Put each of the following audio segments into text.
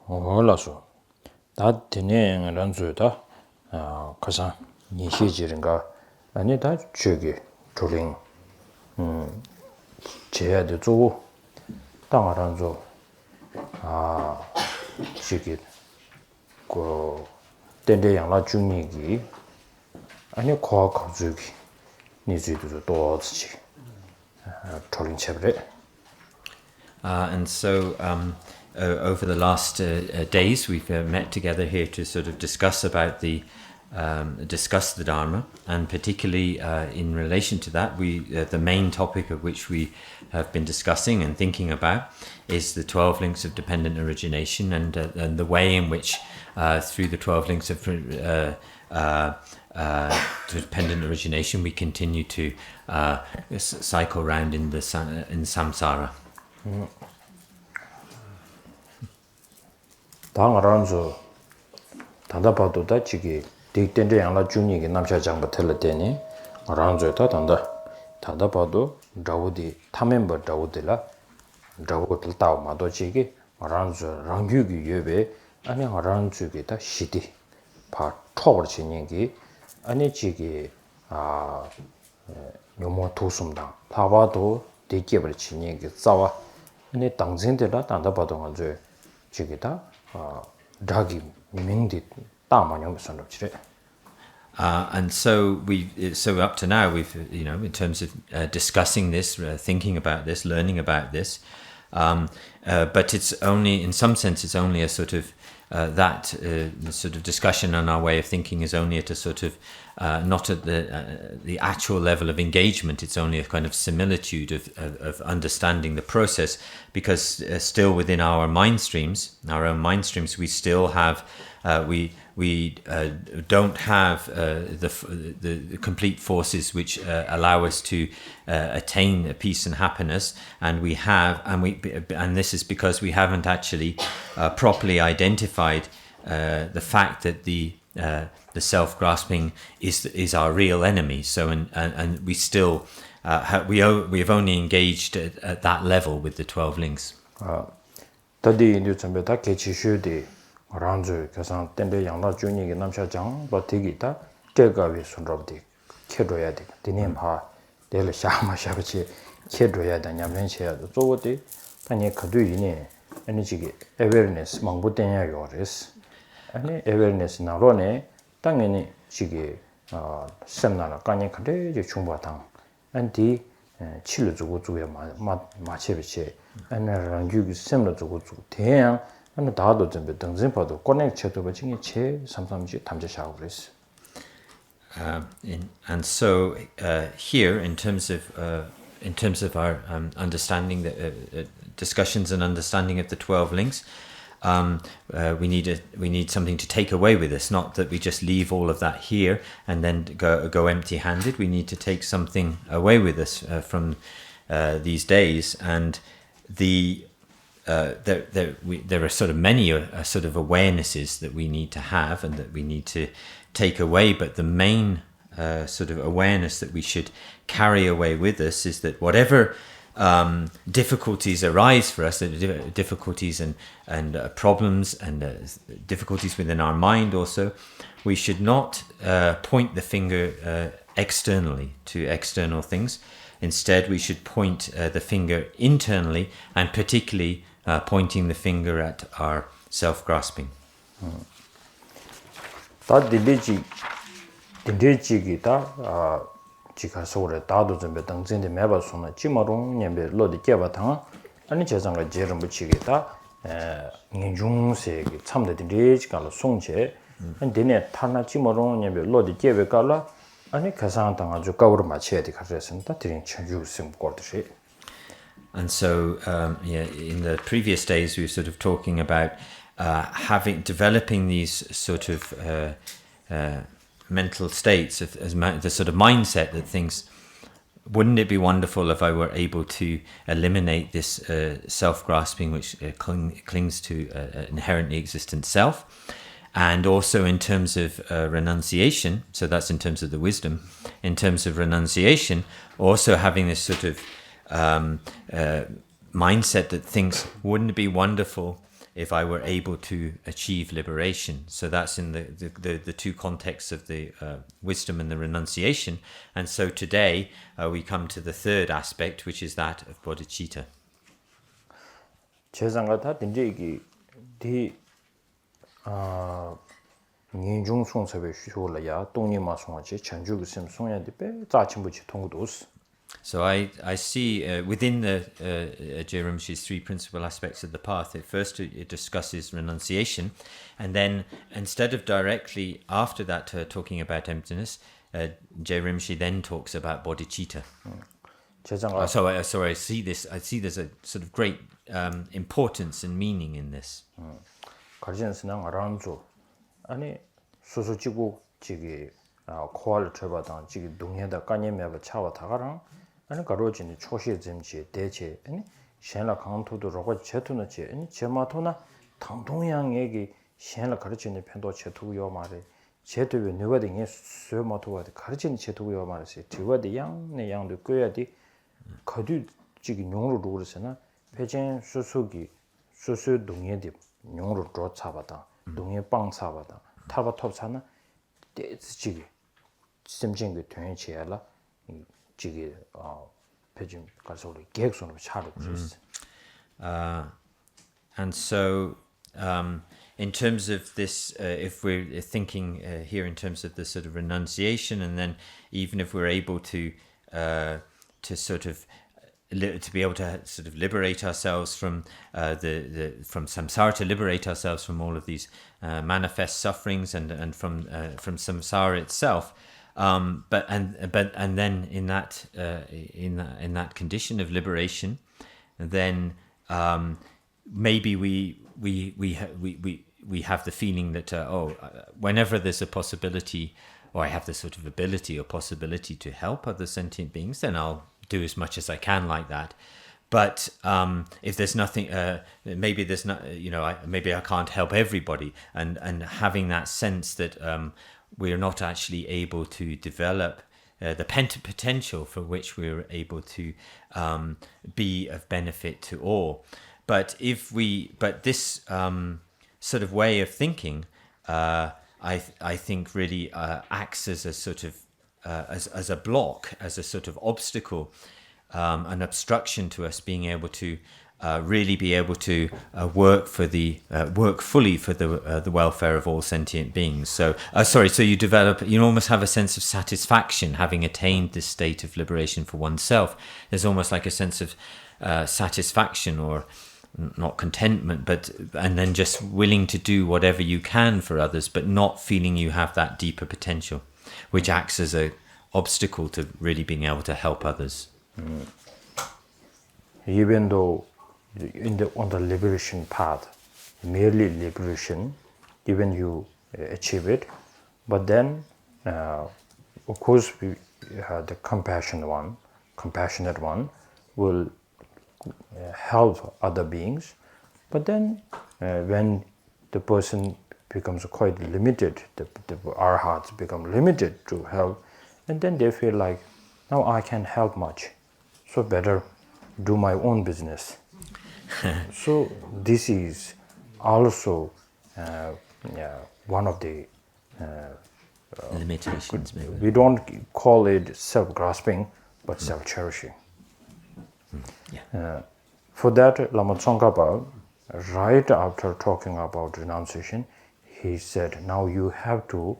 올라서 다 되는 란주다 가서 니시지른가 아니 다 저기 조링 제야도 주고 땅아란조 저기 그 된대양라 중이기 아니 과학 가족이 니즈도 또지 조링 체브레. And so over the last days, we've met together here to sort of discuss the Dharma, and particularly in relation to that, the main topic of which we have been discussing and thinking about is the 12 links of dependent origination, and the way in which through the 12 links of dependent origination we continue to cycle around in samsara. 당아란조 단다바도 다치기 딕된데 양라 중이게 남샤 장부 텔레테니 아란조다 단다바도 다우디 타멤버 다우딜라 다우들 타오 마도치기 아란조 랑규기 예베 아니 아란조기 다 시디 파 초버치니기 아니 지기 요모 도숨다 타바도 디게버치니기 싸와 아니 당진데라 단다바도 간저 지기다 다기 민디 따마냥 선럽지래. And so up to now we've in terms of discussing this, thinking about this, learning about this, but it's only in some sense it's only a sort of that sort of discussion on our way of thinking is only at a sort of not at the actual level of engagement. It's only a kind of similitude of understanding the process, because still within our own mind streams, we still have we don't have the complete forces which allow us to attain peace and happiness, and this is because we haven't actually properly identified the fact that the self-grasping is our real enemy. So and we still we have only engaged at that level with the 12 links. 다디 인도 전부다 개치슈디 란주 계산 된데 양라 중이게 남샤장 버티기다 제가위 손럽디 켜줘야 돼. 디님파 내일 샤마샤버치 켜줘야 되냐면셔도 저거디 아니 그도이네 에너지기 awareness 망부된야 요레스 아니 awareness 나로네 당연히 지게 셈나라 까니 그래 중바당 안디 칠로 주고 주에 마체비체 아니랑 유기 셈로 주고 주 대양 한 다도 좀 등진파도 커넥트도 버칭이 제 삼삼지 담자샤고 그랬어. And so here in terms of our understanding the discussions and understanding of the 12 links, we need something to take away with us, not that we just leave all of that here and then go empty-handed. We need to take something away with us from these days, and there are sort of many sort of awarenesses that we need to have and that we need to take away, but the main sort of awareness that we should carry away with us is that whatever difficulties arise for us, difficulties and problems and difficulties within our mind also, we should not point the finger externally to external things. Instead, we should point the finger internally, and particularly pointing the finger at our self-grasping. 다 딘데지기다 지가서래 다도 좀 당진데 매바소나 지마롱 냠베 로디 깨바탕 아니 제장가 제름 붙이기다 인중세기 참데 딘데지가로 송제 안데네 타나 지마롱 냠베 로디 깨베깔라 아니 가상당 아주 가우로 맞춰야 돼 가르쳤습니다. 드린 천주심 거듯이. And so, in the previous days, we were sort of talking about developing these sort of mental states, the sort of mindset that thinks, wouldn't it be wonderful if I were able to eliminate this self-grasping which clings to inherently existent self? And also in terms of renunciation, so that's in terms of the wisdom, in terms of renunciation, also having this sort of mindset that thinks, wouldn't it be wonderful if I were able to achieve liberation. So that's in the two contexts of the wisdom and the renunciation. And so today we come to the third aspect, which is that of bodhicitta. 제상가다 딘제기 디 년중 송섭의 쉬올라야 동니마 송아지 전주그 심 송야디베 자침부치 통도스. So I see within the Rinpoche's three principal aspects of the path, it discusses renunciation, and then instead of directly after that talking about emptiness, Rinpoche then talks about bodhicitta. So I see there's a sort of great importance and meaning in this. 가르치는스는 아란조 아니 소소지고 지기 코알 쳐봐다 지기 동해다 까니메바 차와 다가랑 아니 가로진이 초시 점지 대체 아니 셴라 강토도 로고 제토나지 아니 제마토나 당동양에게 셴라 가르치는 편도 제토요 말에 제도에 누가딩에 쇠마토가 가르치는 제도요 말에서 뒤와디 양내 양도 껴야디 거두 지기 용으로 그러잖아 배전 수수기 수수 동해디 용으로 쫓아봐다 동해 빵 사봐다 타바 톱사나 대지기 심정의 동해지야라 지기 배진 가서 계획선으로 차를 주셨어. And so in terms of this if we're thinking here in terms of the sort of renunciation, and then even if we're able to sort of to be able to sort of liberate ourselves from from samsara, to liberate ourselves from all of these manifest sufferings and from samsara itself, but then in that condition of liberation, then maybe we have the feeling that whenever there's a possibility, or I have the sort of ability or possibility to help other sentient beings, then I'll do as much as I can like that. But if there's nothing, maybe there's not, maybe I can't help everybody, and having that sense that we're not actually able to develop the potential for which we're able to be of benefit to all. But this sort of way of thinking, I think really acts as a sort of as a block, as a sort of obstacle, an obstruction to us being able to really be able to work fully for the welfare of all sentient beings. So you almost have a sense of satisfaction having attained this state of liberation for oneself. There's almost like a sense of satisfaction, or not contentment, and then just willing to do whatever you can for others, but not feeling you have that deeper potential, which acts as an obstacle to really being able to help others. Even though on the liberation path, merely liberation, even you achieve it, but then of course the compassionate one will help other beings, but then when the person becomes quite limited, our hearts become limited to help, and then they feel like, now I can't help much, so better do my own business. So this is also one of the limitations, maybe. We don't call it self-grasping, but self-cherishing. For that, Lama Tsongkhapa, right after talking about renunciation, he said, now you have to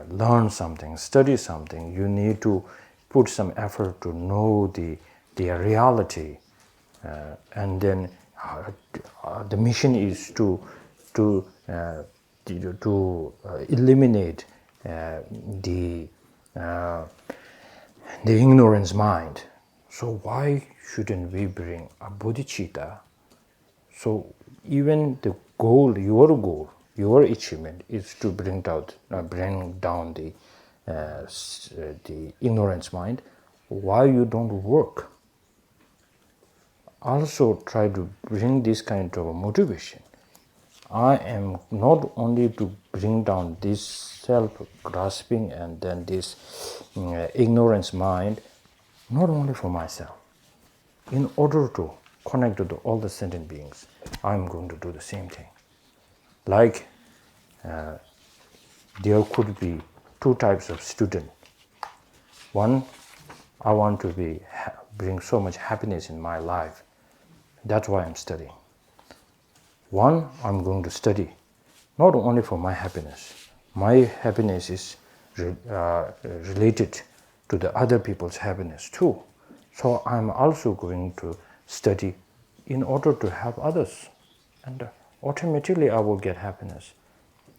learn something, study something. You need to put some effort to know the reality, and then the mission is to eliminate the ignorance mind. So why shouldn't we bring a bodhicitta? So even the goal, your achievement is to bring down the ignorance mind. Why you don't work? Also try to bring this kind of motivation. I am not only to bring down this self-grasping and then this ignorance mind, not only for myself, in order to connected to all the sentient beings, I'm going to do the same thing. Like there could be two types of student. One, I want to bring so much happiness in my life. That's why I'm studying. One, I'm going to study not only for my happiness. My happiness is related to the other people's happiness too. So I'm also going to study in order to help others. And automatically I will get happiness.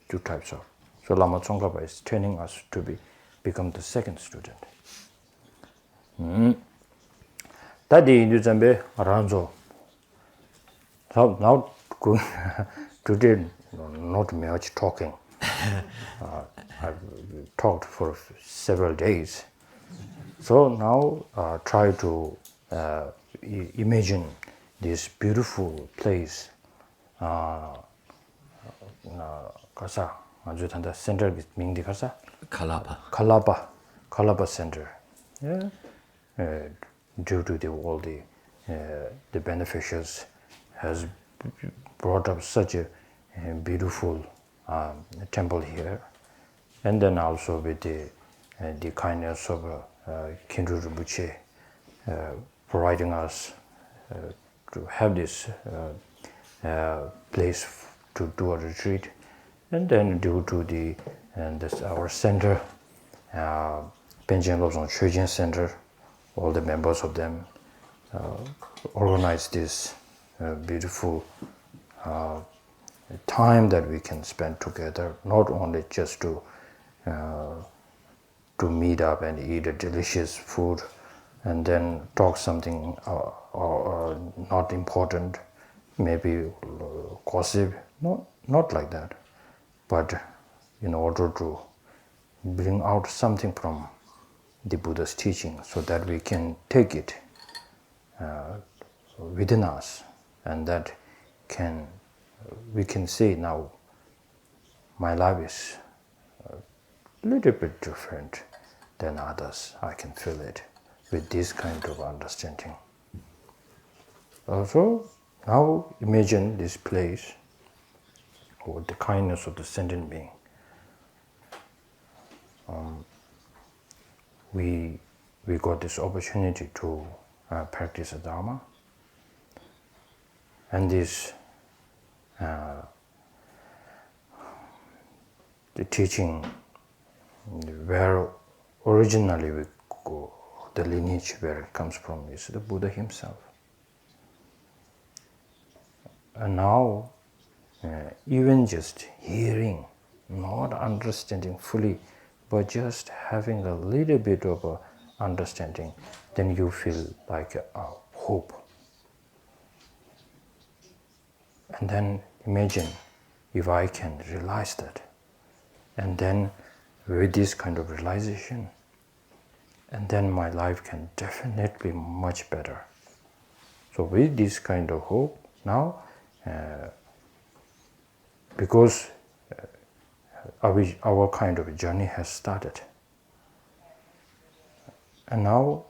Two types of. So Lama Tsongkhapa is training us to become the second student. Tadi Indu Zambe Ranzo. So now today not much talking. I've talked for several days. So now try to imagine this beautiful place. Kasa, the center is Mingdi Kasa? Kalapa. Kalapa center. Yeah. Due to all the beneficiaries has brought up such a beautiful temple here, and then also with the kindness of Kindru Rinpoche providing us to have this place to do a retreat, and then due to our center, Penjin Lobsang Chöjin Center, all the members of them organize this beautiful time that we can spend together, not only just to meet up and eat a delicious food and then talk something not important, maybe gossip, not like that, but in order to bring out something from the Buddha's teaching so that we can take it within us, and that we can say now my life is a little bit different than others. I can feel it with this kind of understanding. Also, now imagine this place with the kindness of the sentient being. We got this opportunity to practice the Dharma, and this the teaching where originally we go, the lineage where it comes from is the Buddha himself. And now even just hearing, not understanding fully, but just having a little bit of a understanding, then you feel like a hope. And then imagine if I can realize that, and then with this kind of realization, and then my life can definitely be much better. So with this kind of hope now, because our kind of journey has started, and now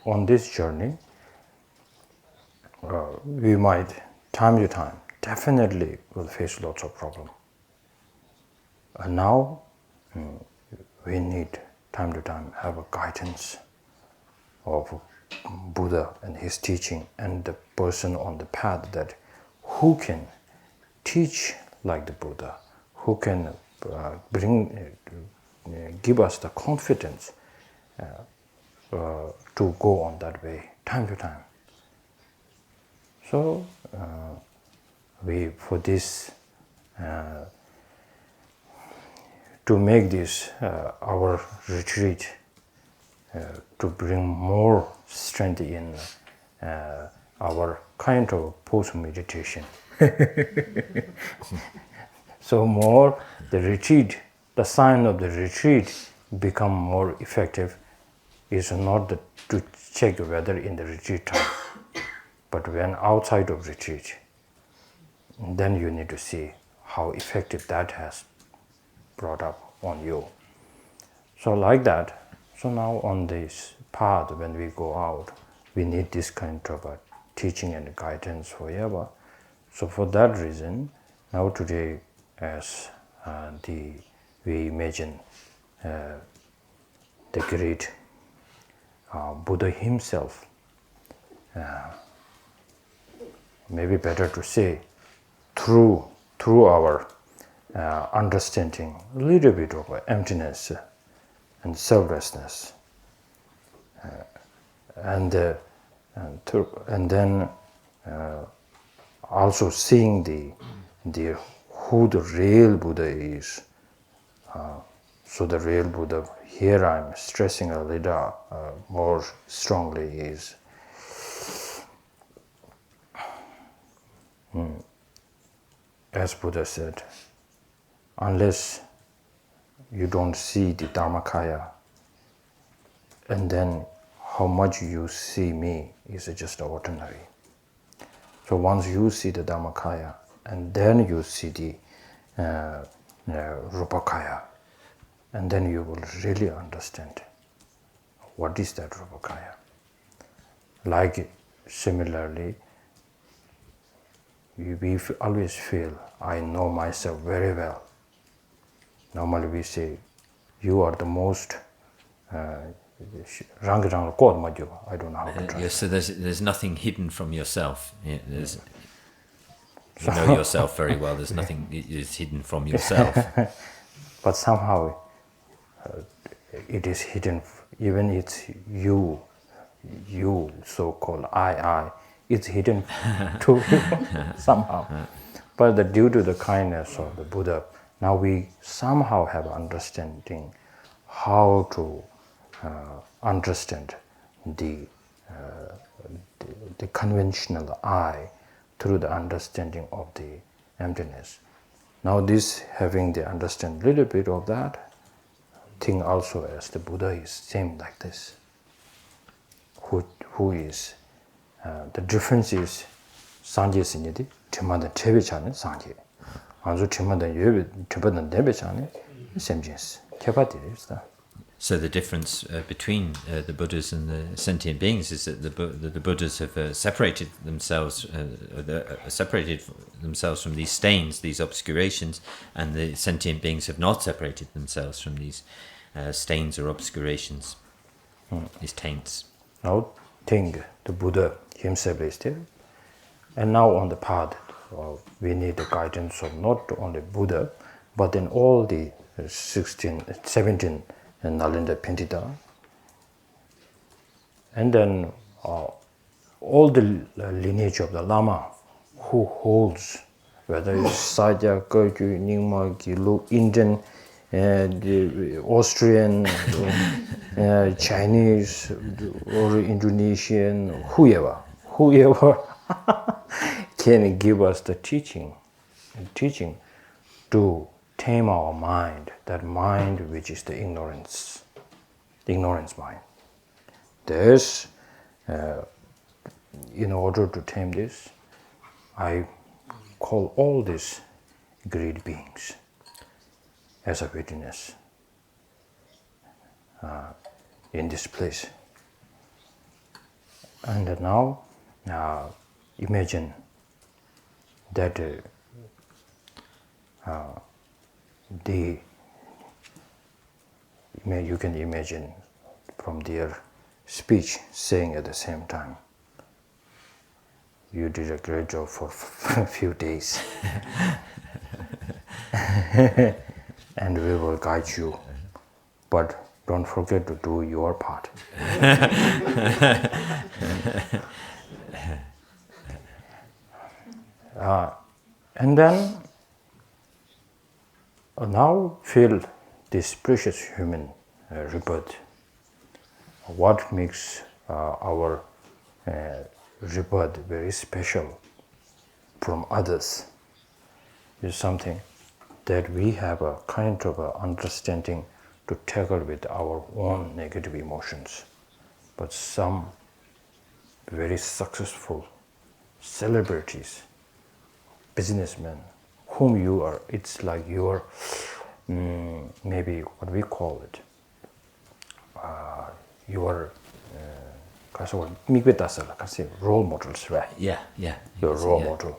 on this journey we might time to time definitely will face lots of problems, and now we need time to time have a guidance of Buddha and his teaching and the person on the path, that who can teach like the Buddha, who can give us the confidence to go on that way time to time. So for this to make this our retreat to bring more strength in our kind of post-meditation. So more the retreat, the sign of the retreat become more effective is not to check whether in the retreat time, but when outside of retreat, then you need to see how effective that has brought up on you. So like that, so now on this path when we go out, we need this kind of a teaching and guidance forever. So for that reason, now today, as we imagine the great Buddha himself, maybe better to say, through our understanding a little bit of emptiness and selflessness, and then also seeing the who the real Buddha is. So the real Buddha here I'm stressing a little more strongly is as Buddha said, unless you don't see the Dharmakaya, and then how much you see me is just ordinary. So once you see the Dharmakaya, and then you see the Rupakaya, and then you will really understand what is that Rupakaya. Like similarly, we always feel, I know myself very well. Normally we say, you are the most I don't know how to translate. So there's nothing hidden from yourself. Yeah, you know yourself very well. There's nothing is hidden from yourself. But somehow it is hidden. Even it's you so-called I, it's hidden too somehow. But due to the kindness of the Buddha, now we somehow have understanding how to understand the conventional I through the understanding of the emptiness. Now this having the understand little bit of that thing also as the Buddha is same like this. Who is the difference is Sanje Sinyadi, Timanda Tevichane Sanje. Anzu Timanda Yubi Tibetan Debichane, same jeans. Kepati is that. So the difference between the Buddhas and the sentient beings is that the Buddhas have separated themselves from these stains, these obscurations, and the sentient beings have not separated themselves from these stains or obscurations, these taints. Now think the Buddha himself is there, and now on the path we need the guidance of not only Buddha, but in all the 17 and Nalinda Pentita, and then all the lineage of the Lama who holds, whether it's Satya, Gerju, Nyingma, Gilu, Indian, Austrian, Chinese, or Indonesian, whoever can give us the teaching to tame our mind, that mind which is the ignorance mind. There's, in order to tame this, I call all these great beings as a witness in this place. And now, imagine that you can imagine from their speech saying at the same time, you did a great job for a few days and we will guide you, but don't forget to do your part. And then now feel this precious human rebirth. What makes our rebirth very special from others is something that we have a kind of a understanding to tackle with our own negative emotions. But some very successful celebrities, businessmen, whom you are, it's like your, maybe what we call it, your 가서 미베다서라 같이 role models right. Yeah. Your Yes, role yeah. model.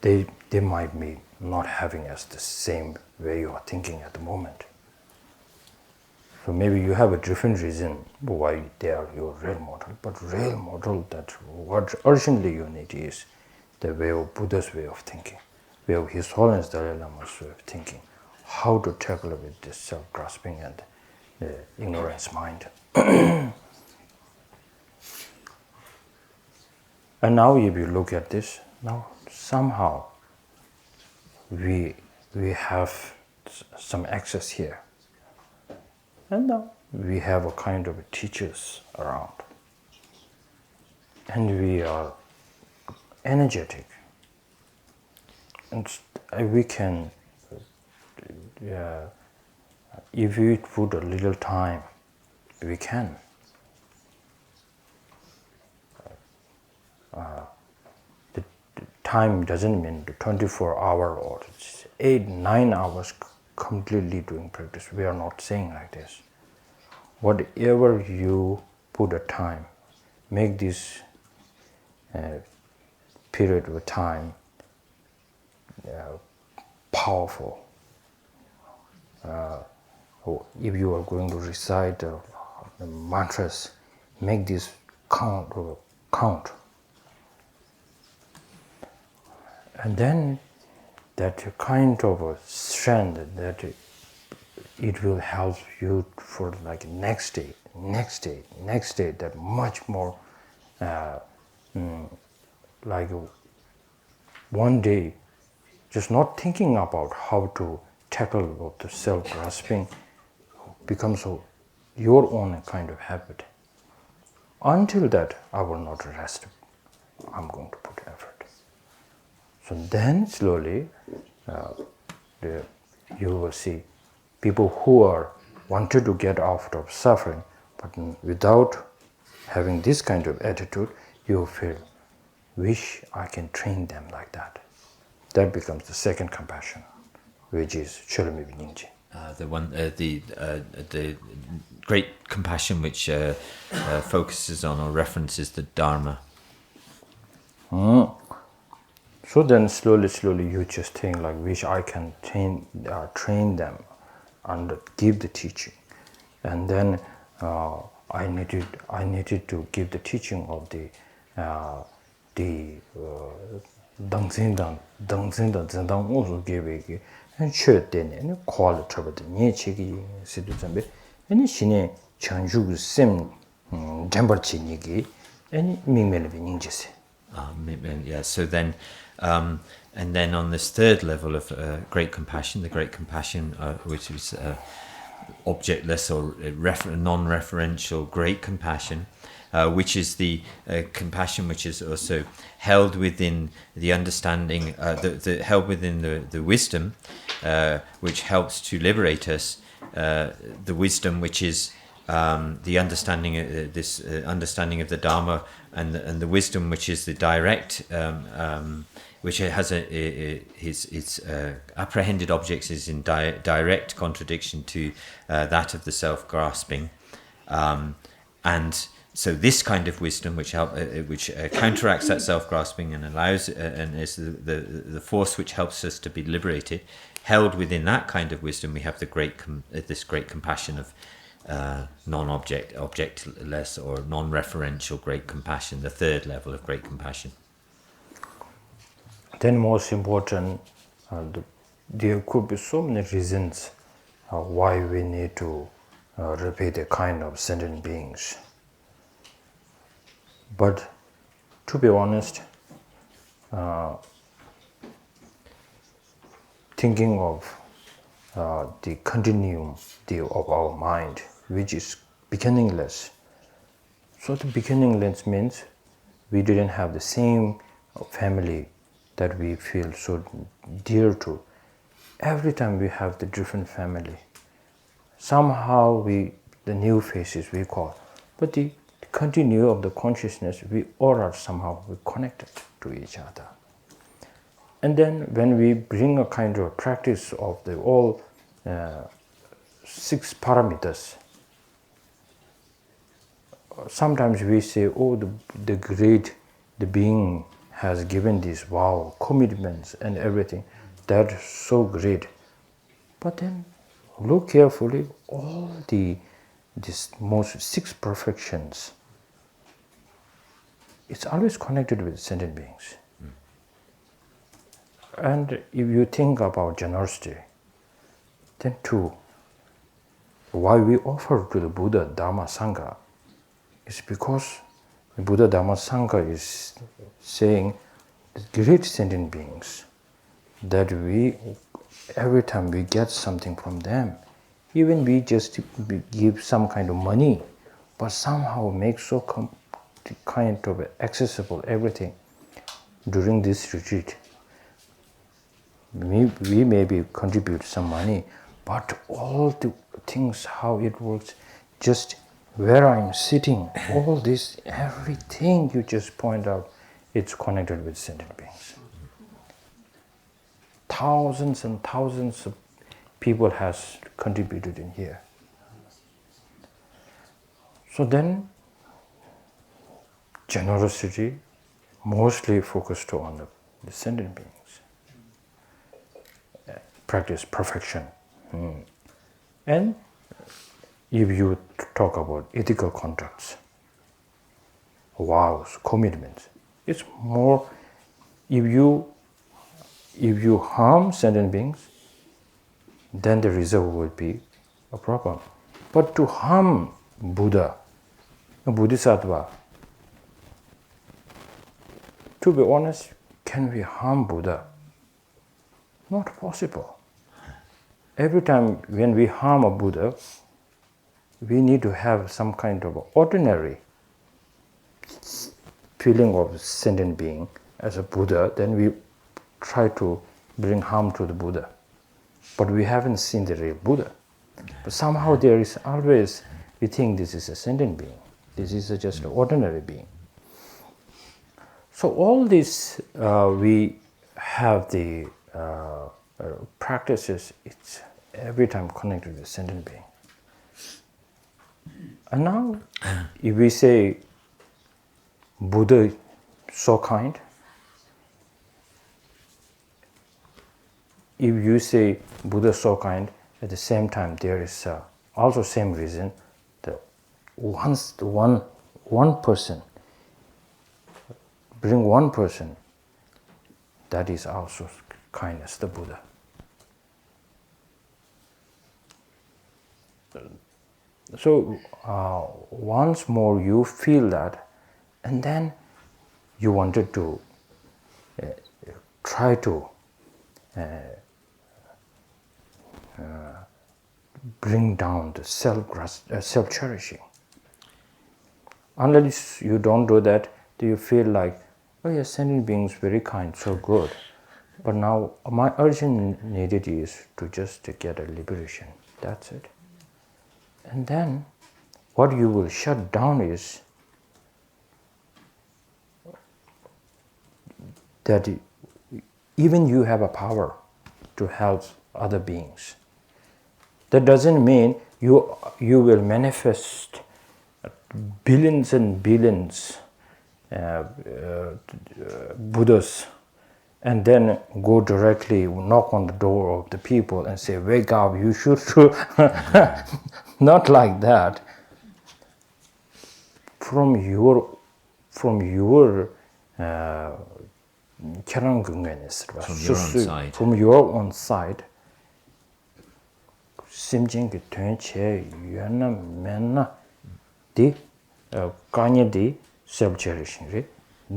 They might be not having us the same way you are thinking at the moment. So maybe you have a different reason why they are your real model, but real model that what urgently you need is the way of Buddha's way of thinking, way of His Holiness Dalai Lama's way of thinking, how to tackle with this self-grasping and ignorance mind. And now if you look at this, now somehow we have some access here. And now we have a kind of teachers around. And we are energetic. And we can, if we put a little time, we can. The time doesn't mean the 24-hour or 8-9 hours completely doing practice. We are not saying like this. Whatever you put a time, make this period of time powerful. If you are going to recite the mantras, make this count. And then that kind of a strength that it will help you for like next day, that much more like one day, just not thinking about how to tackle the self-grasping becomes your own kind of habit. Until that, I will not rest. I'm going to put effort. So then slowly, you will see people who are wanted to get out of suffering, but without having this kind of attitude, you feel, wish I can train them like that. That becomes the second compassion, which is Cholemi Nyingje. The great compassion which focuses on or references the Dharma. So then slowly you just think like, wish I can train them and give the teaching. And then I needed to give the teaching of the Dangzindang Zendang also gave it and showed then and call trouble the near cheeky citizen and she chanju sim temperchi nigi and mimel ninjas. Yeah, so then and then on this third level of great compassion, the great compassion which is objectless or non-referential great compassion, which is the compassion which is also held within the understanding, held within the wisdom, which helps to liberate us, the wisdom which is the understanding, understanding of the Dharma, and the wisdom which is the direct, which has its apprehended objects is in direct contradiction to that of the self-grasping, and so this kind of wisdom, which counteracts that self-grasping and allows, and is the force which helps us to be liberated, held within that kind of wisdom, we have this great compassion of objectless or non-referential great compassion, the third level of great compassion. Then most important, there could be so many reasons why we need to repeat a kind of sentient beings. But to be honest, thinking of the continuum of our mind, which is beginningless. So the beginningless means we didn't have the same family that we feel so dear to. Every time we have the different family, somehow the new faces we call, but the continuum of the consciousness, we all are somehow connected to each other. And then when we bring a kind of practice of the all 6 parameters, sometimes we say, oh, the great, the being has given these wow commitments and everything. That's so great. But then look carefully, all these most 6 perfections, it's always connected with sentient beings. And if you think about generosity, then too, why we offer to the Buddha, Dharma, Sangha is because the Buddha, Dharma, Sangha is saying the great sentient beings that we, every time we get something from them, even we just give some kind of money, but somehow make so kind of accessible everything during this retreat. We maybe contribute some money, but all the things, how it works, just where I'm sitting, all this, everything you just point out, it's connected with sentient beings. Thousands and thousands of people has contributed in here. So then, generosity mostly focused on the sentient beings. Practice perfection. And if you talk about ethical contracts, vows, commitments, it's more, if you harm sentient beings, then the result will be a problem. But to harm Buddha, a Bodhisattva, to be honest, can we harm Buddha? Not possible. Every time when we harm a Buddha, we need to have some kind of ordinary feeling of sentient being as a Buddha, then we try to bring harm to the Buddha. But we haven't seen the real Buddha. But somehow there is always, we think this is a sentient being. This is just an ordinary being. So all this, we have the practices, it's every time connected with sentient being. And now, if we say Buddha so kind, if you say Buddha so kind, at the same time there is also same reason that once one person, bring one person, that is also kindness, the Buddha. So once more you feel that, and then you wanted to try to bring down the self-cherishing. Unless you don't do that, do you feel like, oh yes, sentient beings very kind, so good. But now my urgent need is to just get a liberation. That's it. And then what you will shut down is that even you have a power to help other beings. That doesn't mean you will manifest billions and billions Buddhas and then go directly knock on the door of the people and say, wake up, you should do. Not like that. From your own side, 심진기 된체 유연나 맨나 디 까니디 self-cherishing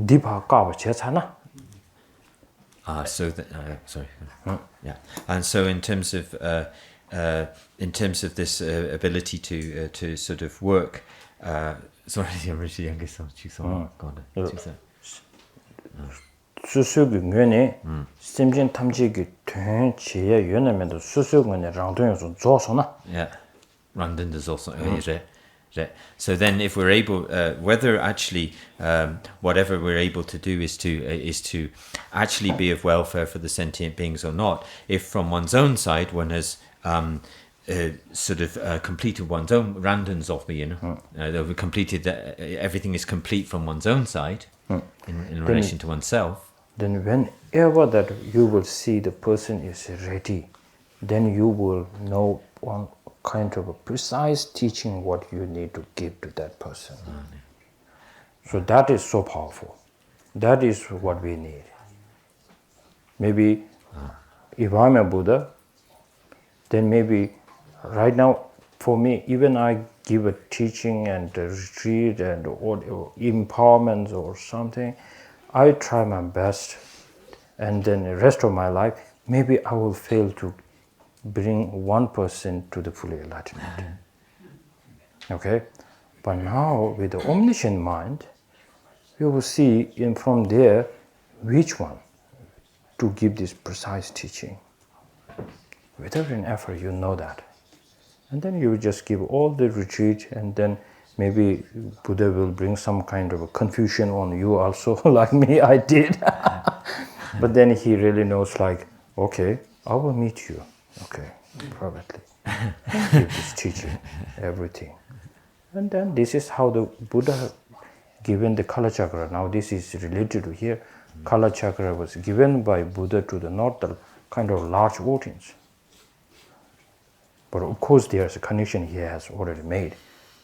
디바 까바 제잖아. Sorry. Yeah, and so in terms of this ability to sort of work, sorry, 수수기 뇌네 심진 탐지기 된 지에 연하면도 수수근에 랑동에서 줘서나. Yeah, Rangdon is also So then, if we're able, whether actually whatever we're able to do is to actually be of welfare for the sentient beings or not, if from one's own side one has sort of completed one's own randans of me, they've completed everything is complete from one's own side in relation to oneself. Then whenever that you will see the person is ready, then you will know one kind of a precise teaching what you need to give to that person. So that is so powerful. That is what we need. Maybe if I'm a Buddha, then maybe right now for me, even I give a teaching and a retreat and or empowerment or something, I try my best, and then the rest of my life, maybe I will fail to bring one person to the fully enlightenment. Okay? But now with the omniscient mind, you will see from there which one to give this precise teaching. Without an effort, you know that. And then you just give all the retreat, and then maybe Buddha will bring some kind of a confusion on you also, like me, I did. But then he really knows, like, okay, I will meet you, okay, privately. Give this teaching, everything. And then this is how the Buddha given the Kala Chakra. Now this is related to here. Kala Chakra was given by Buddha to the not the kind of large audience. But of course there's a connection he has already made.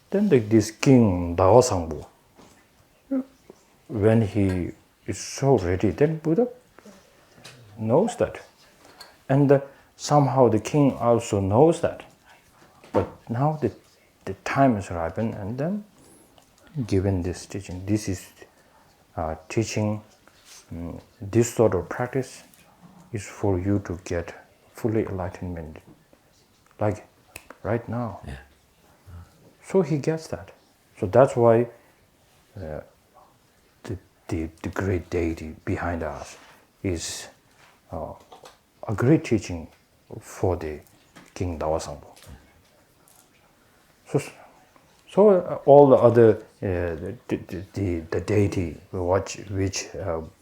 Then this king Dao Sangpo, when he is so ready, then Buddha knows that. And somehow the king also knows that. But now the time is ripened, and then given this teaching. This is teaching, this sort of practice is for you to get fully enlightenment, like right now. Yeah. So he gets that. So that's why the great deity behind us is a great teaching for the King Dawa Sangpo. So all the other the deity which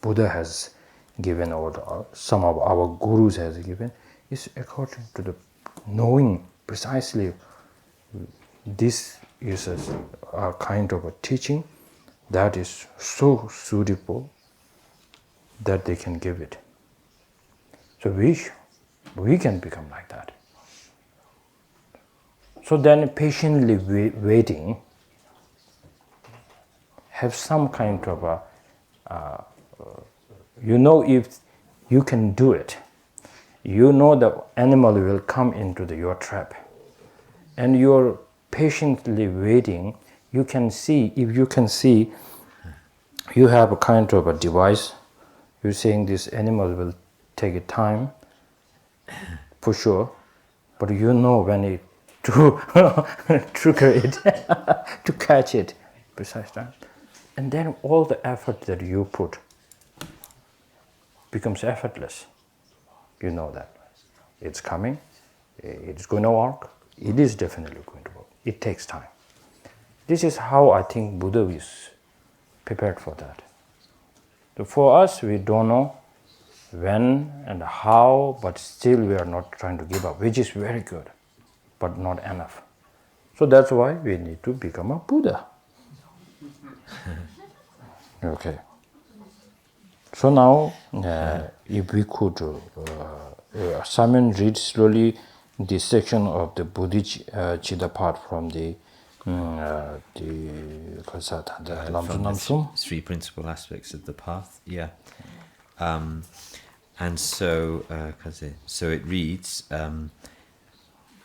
Buddha has given, or some of our gurus has given, is according to the knowing precisely this is a kind of a teaching that is so suitable that they can give it. So we can become like that. So then patiently waiting, have some kind of a, if you can do it, the animal will come into your trap. And you're patiently waiting, you can see, you have a kind of a device, you're saying this animal will take a time, for sure, but when it to trigger it, to catch it, precise time. And then all the effort that you put becomes effortless. You know that. It's coming, it's going to work, it is definitely going to work. It takes time. This is how I think Buddha is prepared for that. So for us, we don't know when and how, but still we are not trying to give up, which is very good, but not enough. So that's why we need to become a Buddha. Okay. So now, if we could, Simon read slowly this section of the Bodhicitta part from the three principal aspects of the path. Yeah. And so it reads,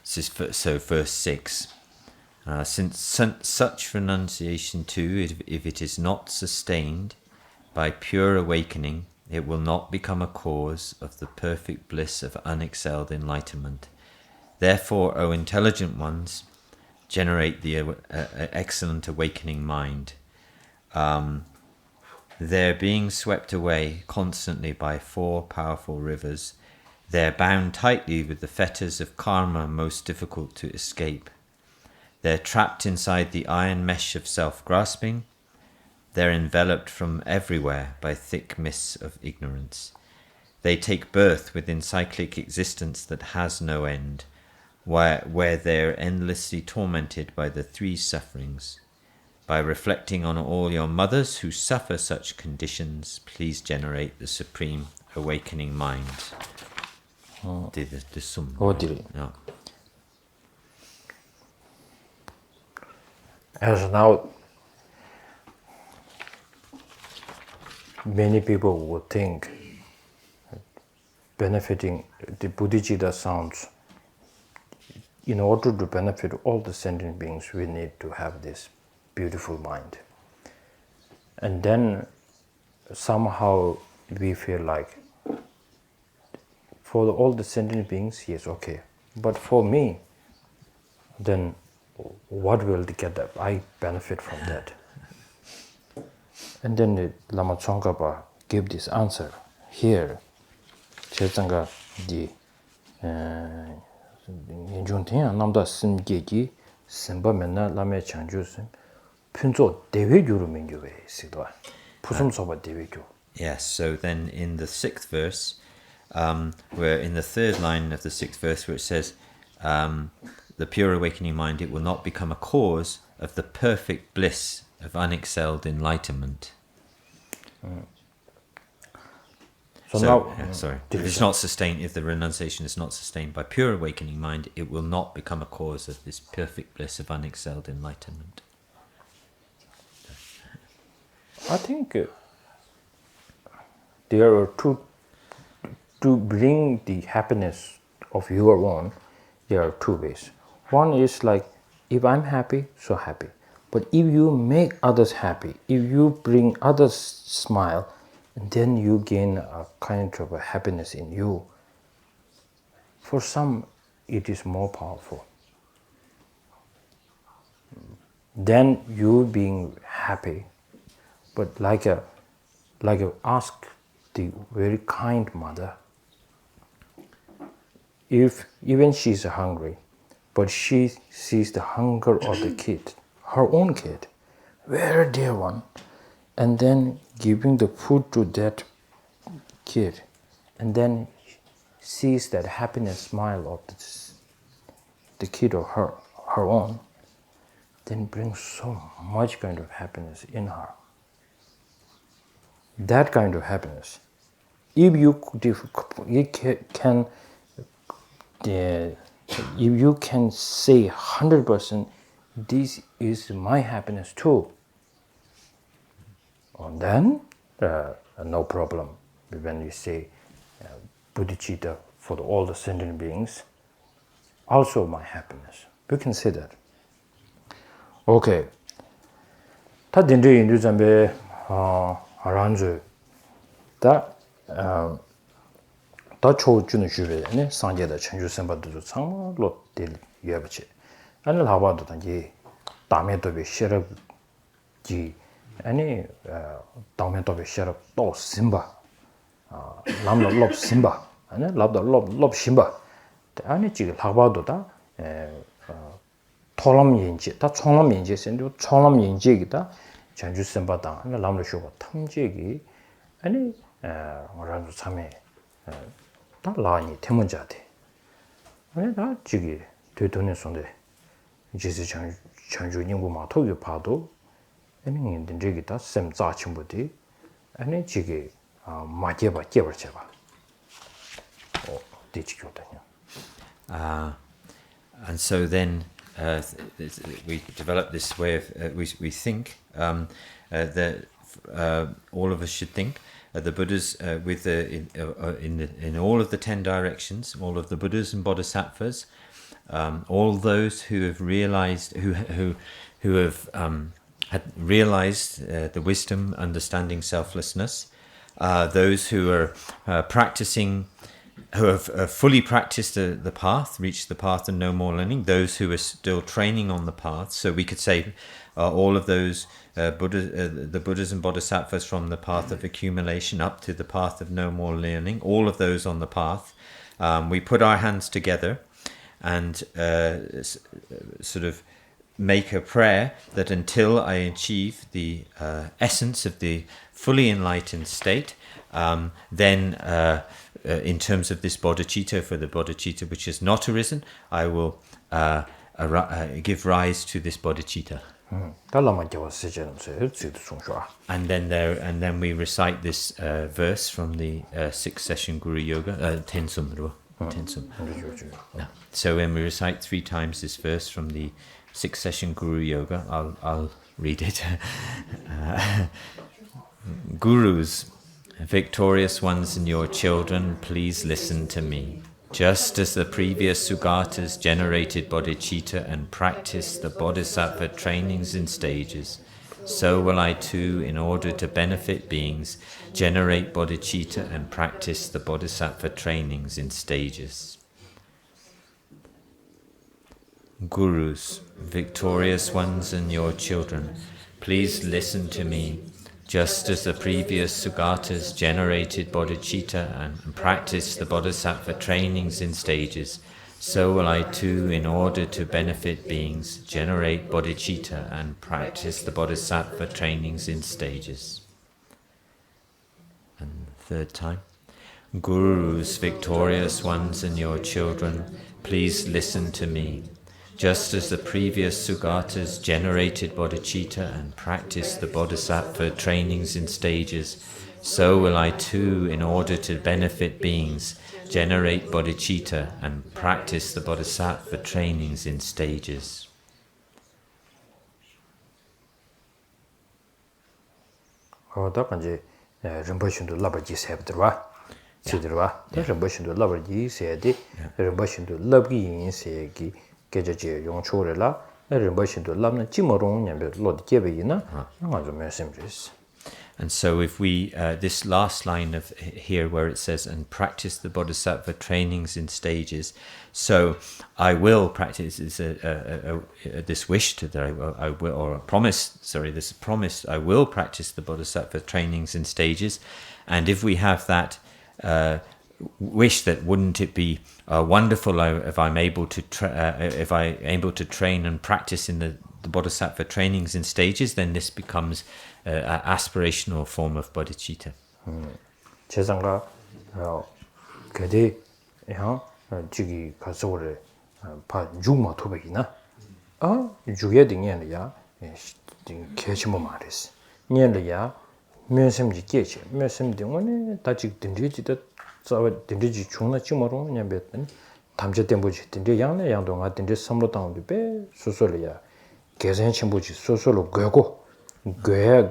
so verse 6, since such renunciation too, if it is not sustained by pure awakening, it will not become a cause of the perfect bliss of unexcelled enlightenment. Therefore, O intelligent ones, generate the excellent awakening mind. They're being swept away constantly by four powerful rivers. They're bound tightly with the fetters of karma most difficult to escape. They're trapped inside the iron mesh of self-grasping. They're enveloped from everywhere by thick mists of ignorance. They take birth within cyclic existence that has no end, where they're endlessly tormented by the three sufferings. By reflecting on all your mothers who suffer such conditions, please generate the supreme awakening mind. The sum. Yeah. As now, many people would think benefiting the Bodhicitta sounds, in order to benefit all the sentient beings, we need to have this beautiful mind. And then somehow we feel like for all the sentient beings, yes, okay. But for me, then what will get that? I benefit from that. And then the Lama Tsongkhapa gave this answer here. Chetsanga di Yinchungtinya namda simgeki simba menna lame changju sim punzo dewe gyuru mingyuwe sidwa. Pusum soba dewe gyu. Yes, so then in the 6th verse, where in the 3rd line of the 6th verse where it says, the pure awakening mind, it will not become a cause of the perfect bliss of unexcelled enlightenment. So now, if it's not sustained, if the renunciation is not sustained by pure awakening mind, it will not become a cause of this perfect bliss of unexcelled enlightenment. I think there are two, to bring the happiness of your own, there are two ways. One is like, if I'm happy, so happy. But if you make others happy, if you bring others smile, then you gain a kind of a happiness in you. For some, it is more powerful. Then you being happy, but like ask the very kind mother, if even she's hungry, but she sees the hunger of the kid, her own kid, very dear one, and then giving the food to that kid, and then sees that happiness smile of the kid of her own, then brings so much kind of happiness in her. That kind of happiness, if you can say 100%, this is my happiness too, and then no problem when you say bodhicitta for all the sentient beings, also my happiness. You can say that. Okay. Ta dindri indu zambe aranju ta cho junu shuwe ne sanje da chenju semba du changma lo del yebache. Ani laba do tangi dame to be sherab ji ani dame to be sherab to simba lam lo lob simba ani lab da lob simba ani ji laba do da 토람 인지 다 총람 인지 센도 총람 인지기다 전주 선바다 나 남로 쇼가 탐지기 아니 뭐라도 참에 다 라니 태문자대 아니 다 지기 되도는 손데 이제 전주 인구 마토기 봐도 아니 인데 다 셈자 친구들 아니 지기 마게바 깨버쳐봐 되지거든요. And so then we develop this way of we think that all of us should think the Buddhas with in all of the 10 directions, all of the Buddhas and Bodhisattvas, all those who have realized who have had realized the wisdom, understanding selflessness, those who are practicing, who have fully practiced the path, reached the path and no more learning, those who are still training on the path. So we could say all of those the Buddhas and Bodhisattvas from the path of accumulation up to the path of no more learning, all of those on the path. We put our hands together and sort of make a prayer that until I achieve the essence of the fully enlightened state, then in terms of this bodhicitta, for the bodhicitta which has not arisen, I will give rise to this bodhicitta. And then we recite this verse from the sixth session Guru Yoga, Tensum. So when we recite 3 times this verse from the sixth session Guru Yoga, I'll read it. Gurus, victorious ones and your children, please listen to me. Just as the previous Sugatas generated bodhicitta and practiced the bodhisattva trainings in stages, so will I too, in order to benefit beings, generate bodhicitta and practice the bodhisattva trainings in stages. Gurus, victorious ones and your children, please listen to me. Just as the previous Sugatas generated bodhicitta and practiced the bodhisattva trainings in stages, so will I too, in order to benefit beings, generate bodhicitta and practice the bodhisattva trainings in stages. And 3rd time. Gurus, victorious ones and your children, please listen to me. Just as the previous Sugatas generated bodhicitta and practiced the bodhisattva trainings in stages, so will I too, in order to benefit beings, generate bodhicitta and practice the bodhisattva trainings in stages. Rinpoche do labarji sebdrwa. Sidrwa. Rinpoche do labarji sedi. Rinpoche do labgi yin segi. Geje yongchorela. Rinpoche do labna chimorong nyambe lod gebe yina. Ngazo mesimris. And so if we, this last line of here where it says, and practice the bodhisattva trainings in stages, so I will practice, is this wish that I will, or a promise, this promise, I will practice the bodhisattva trainings in stages. And if we have that wish, that wouldn't it be wonderful if I'm able to train and practice in the bodhisattva trainings in stages, then this becomes an aspirational form of bodhicitta. 제상가 그대 야 지기 가서를 봐 죽마 토백이나 죽게 등이야 개심어 말했어 년이야 면심지 깨지 면심 등원에 다직 등지지다 저 등지지 중나 지모로 냐베던 담제 땜보지 등지 양내 양동아 등지 섬로 당도 배 소소리야 개선 첨부지 소소로 괴고 괴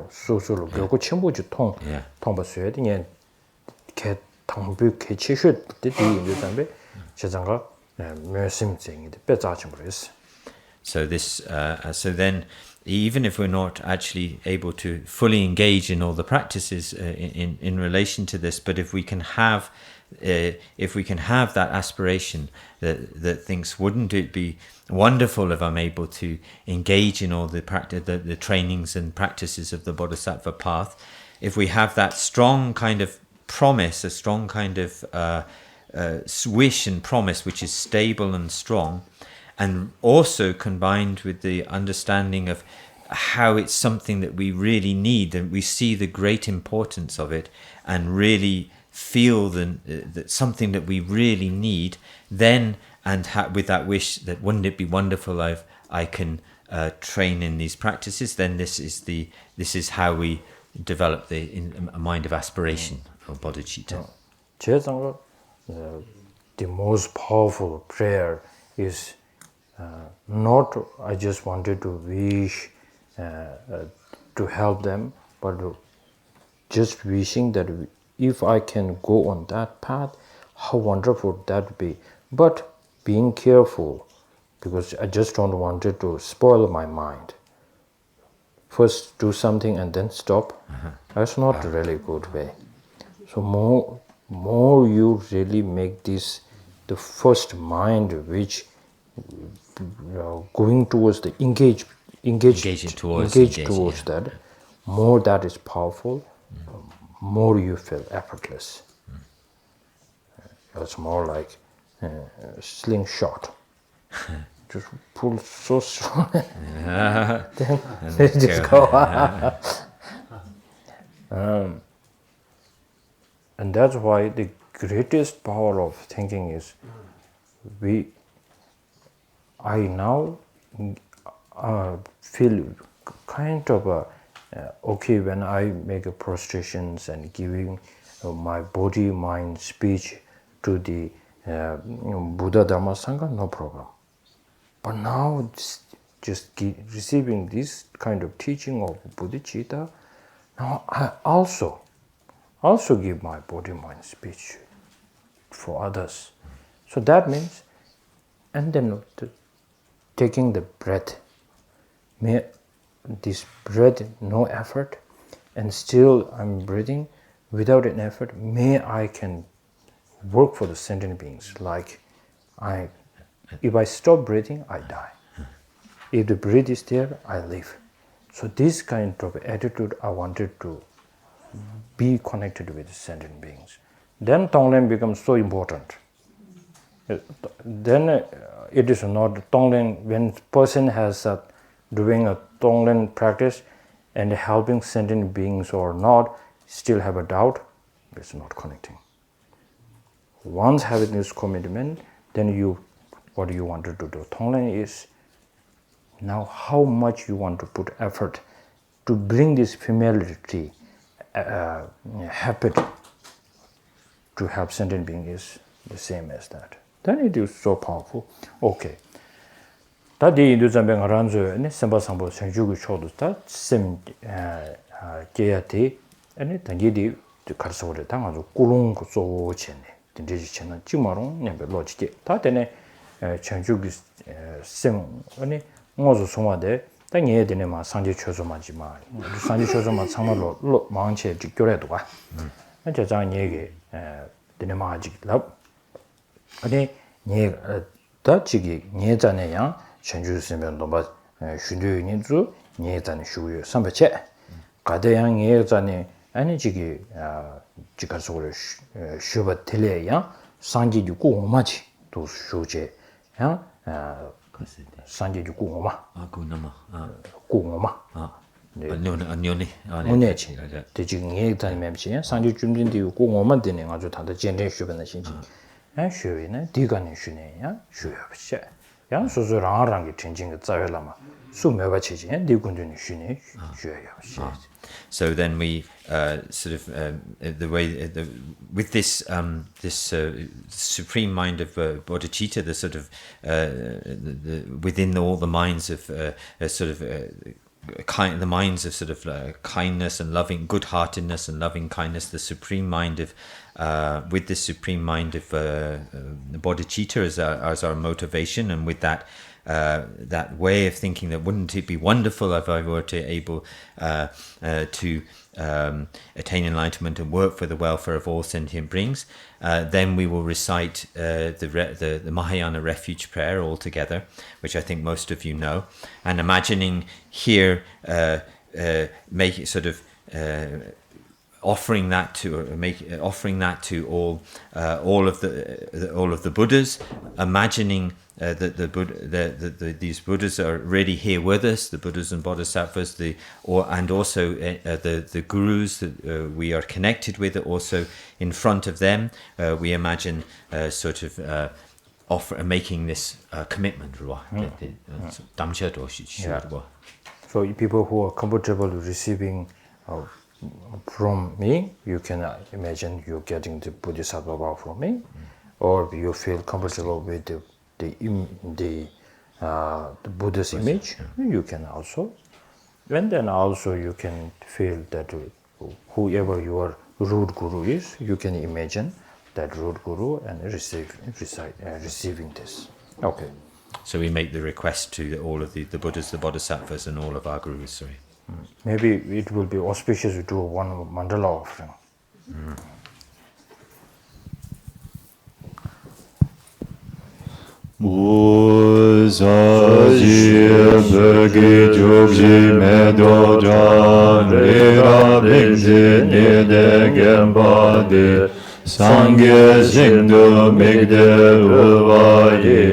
소소로 괴고 첨부지 통바서야 되냐 개 당부 개치슈 때디 이제 제장가 말씀쟁이데 빼자지 모르겠어. So this so then even if we're not actually able to fully engage in all the practices in relation to this, but if we can have that aspiration that thinks, wouldn't it be wonderful if I'm able to engage in all the trainings and practices of the Bodhisattva path, if we have that strong kind of promise, a strong kind of wish and promise which is stable and strong, and also combined with the understanding of how it's something that we really need, and we see the great importance of it and really feel that something that we really need, then with that wish that wouldn't it be wonderful if I can train in these practices, then this is how we develop a mind of aspiration of bodhicitta. The most powerful prayer is not I just wanted to wish to help them, but just wishing that if I can go on that path, how wonderful that would be. But being careful, because I just don't want it to spoil my mind. First do something and then stop. That's not a really good way. So more you really make this the first mind which going towards the engage towards that, more that is powerful, more you feel effortless. It's more like a slingshot. Just pull so strong, then just go. And that's why the greatest power of thinking is I now feel kind of okay when I make a prostrations and giving my body, mind, speech to the Buddha Dharma Sangha, no problem. But now just receiving this kind of teaching of bodhicitta, now I also give my body, mind, speech for others. So that means, and then taking the breath, this breath, no effort, and still I'm breathing without an effort, I can work for the sentient beings. Like if I stop breathing, I die. If the breath is there, I live. So this kind of attitude, I wanted to be connected with the sentient beings. Then Tonglen becomes so important. Then it is not Tonglen, when person has doing a Tonglen practice and helping sentient beings or not, still have a doubt, it's not connecting. Once having this commitment, then what you wanted to do. Tonglen is now how much you want to put effort to bring this familiarity, habit to help sentient being is the same as that. Then it is so powerful. Okay. Tadi indu zambe ngaranzo ne samba sambo senjugu chodu ta sem geati ane tangi di karsawre ta ngazo kulung ko so chene dindeji chena chimarong nyambe lochike ta tene senjugu sem ane ngozo somade ta nge dene ma sanje chozo maji ma sanje chozo ma chama lo mangche ji gyore do ga anje ja nyege dene ma ji lab ane nye ta chigi nye jane yang 전주 쓰면 너무 슌류니 주 니에단 슈유 삼배체 가대양 예전에 아니 지기 지가서로 슈바 텔레야 산지주 고마지 또 슈제 야 산지주 고마 고나마 고마 안녕네 오네치 대지금 예전 멤치 산지 준비인데 고마만 되네 아주 다들 전에 슈변의 신지 슈위네 디가네 슈네야 슈여버체 yang su su rang rang ki chengcheng ke tsawe lama su meba che che di kundu ni shu ne xue ya. So then we sort of the way with this supreme mind of bodhicitta, the sort of within all the minds of sort of the minds of sort of kindness and loving, good-heartedness and loving kindness, the supreme mind of with this supreme mind of bodhicitta as our motivation, and with that way of thinking, that wouldn't it be wonderful if I were to able to attain enlightenment and work for the welfare of all sentient beings, then we will recite the Mahayana refuge prayer all together, which I think most of you know, and imagining here make sort of offering that to all of the Buddhas, imagining that these Buddhas are already here with us, the Buddhas and Bodhisattvas, and also the gurus that we are connected with, also in front of them. We imagine sort of making this commitment. So people who are comfortable receiving from me, you can imagine you getting the Bodhisattva vow from me, or you feel comfortable with the Buddha's image, you can also, and then also you can feel that whoever your root guru is, you can imagine that root guru and receiving this. Okay. So we make the request to all of the Buddhas, the Bodhisattvas, and all of our gurus. Sorry. Maybe it will be auspicious to do one mandala offering. Musaji begi jogji medoja rera bengzi nede gembadi sangye singdu migde uvayi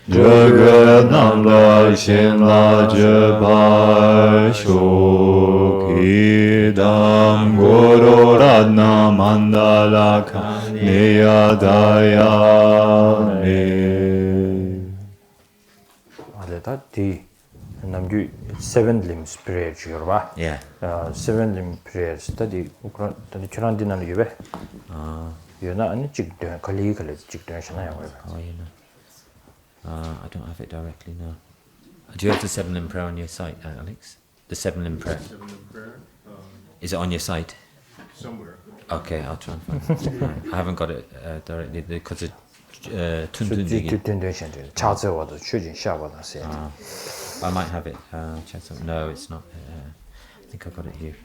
Jaga namla shinla japa shoki Idam Guru Ratna Mandala Niyadayami. Aleta di namju 7 limbs prayer chirwa. Yeah. 7 limb prayers study ukra tani churan dinan yube. Yuna ani chikden kali chikden shana ya webe. Oh, you know. I don't have it directly now. Do you have the 7 limb prayer on your site, Alex? The 7 limb prayer. Is it on your site? Somewhere. Okay, I'll try and find it. I haven't got it directly because it I might have it. No, it's not. I think I got it here.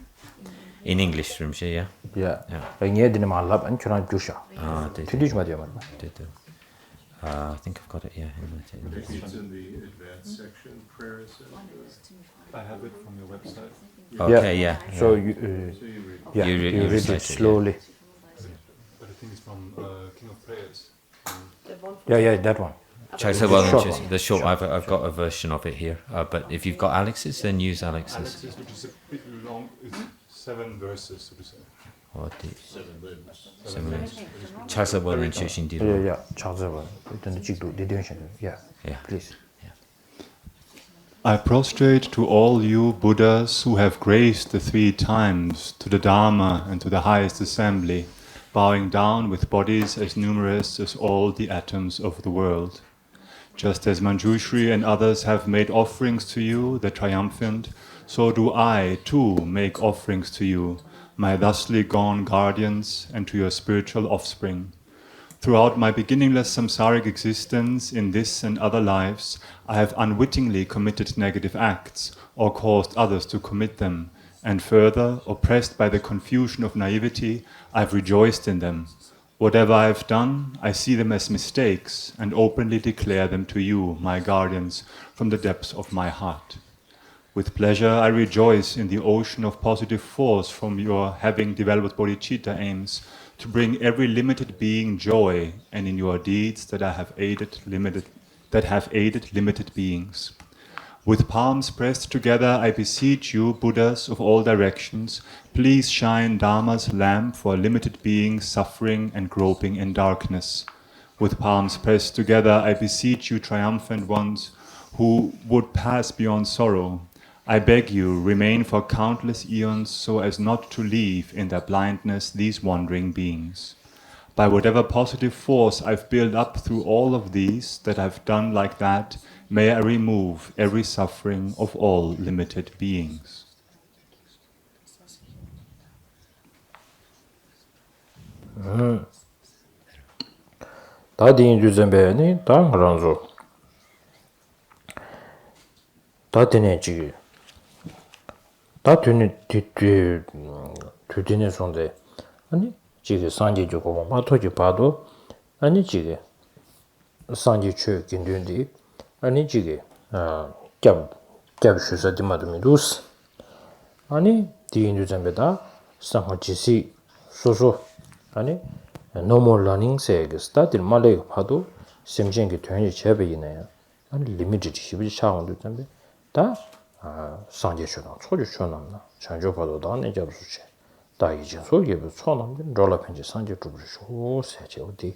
In English, Rinpoche, yeah? Yeah. Did I think I've got it, yeah. It's in the advanced section, prayers. I have it from your website. Okay, yeah. So you read it slowly. But I think it's from King of Prayers. Yeah, that one. The short. I've got a version of it here. But if you've got Alex's, then use Alex's. Alex's, which is a bit long. It's 7 verses, so to say. Or the 7 limbs. 7 limbs. Charsa Wallen Chushin did. Yeah. Yeah. Please. I prostrate to all you Buddhas who have graced the 3 times, to the Dharma and to the highest assembly, bowing down with bodies as numerous as all the atoms of the world. Just as Manjushri and others have made offerings to you, the triumphant, so do I, too, make offerings to you, my thusly gone guardians, and to your spiritual offspring. Throughout my beginningless samsaric existence in this and other lives, I have unwittingly committed negative acts, or caused others to commit them, and further, oppressed by the confusion of naivety, I have rejoiced in them. Whatever I have done, I see them as mistakes, and openly declare them to you, my guardians, from the depths of my heart. With pleasure, I rejoice in the ocean of positive force from your having developed bodhicitta aims to bring every limited being joy, and in your deeds that have aided limited beings. With palms pressed together, I beseech you, Buddhas of all directions, please shine Dharma's lamp for limited beings suffering and groping in darkness. With palms pressed together, I beseech you, triumphant ones, who would pass beyond sorrow. I beg you, remain for countless eons so as not to leave in their blindness these wandering beings. By whatever positive force I've built up through all of these that I've done like that, may I remove every suffering of all limited beings. 다 되네 손데 아니 지게 산지 주고 마토지 봐도 아니 지게 산지 추 긴든디 아니 지게 캡슈서 디마도미루스 아니 디인주 잠베다 상하지시 소소 아니 no more learning 세게 스타트 말레 봐도 심정이 되는 제베이네요 아니 리미티드 시비 차원도 잠베 다 상제쇼나 초주쇼나 chanjopato da ne jab su che da yi jin so ye bu cho nam den rola pen ji sanje tu bu shu se che odi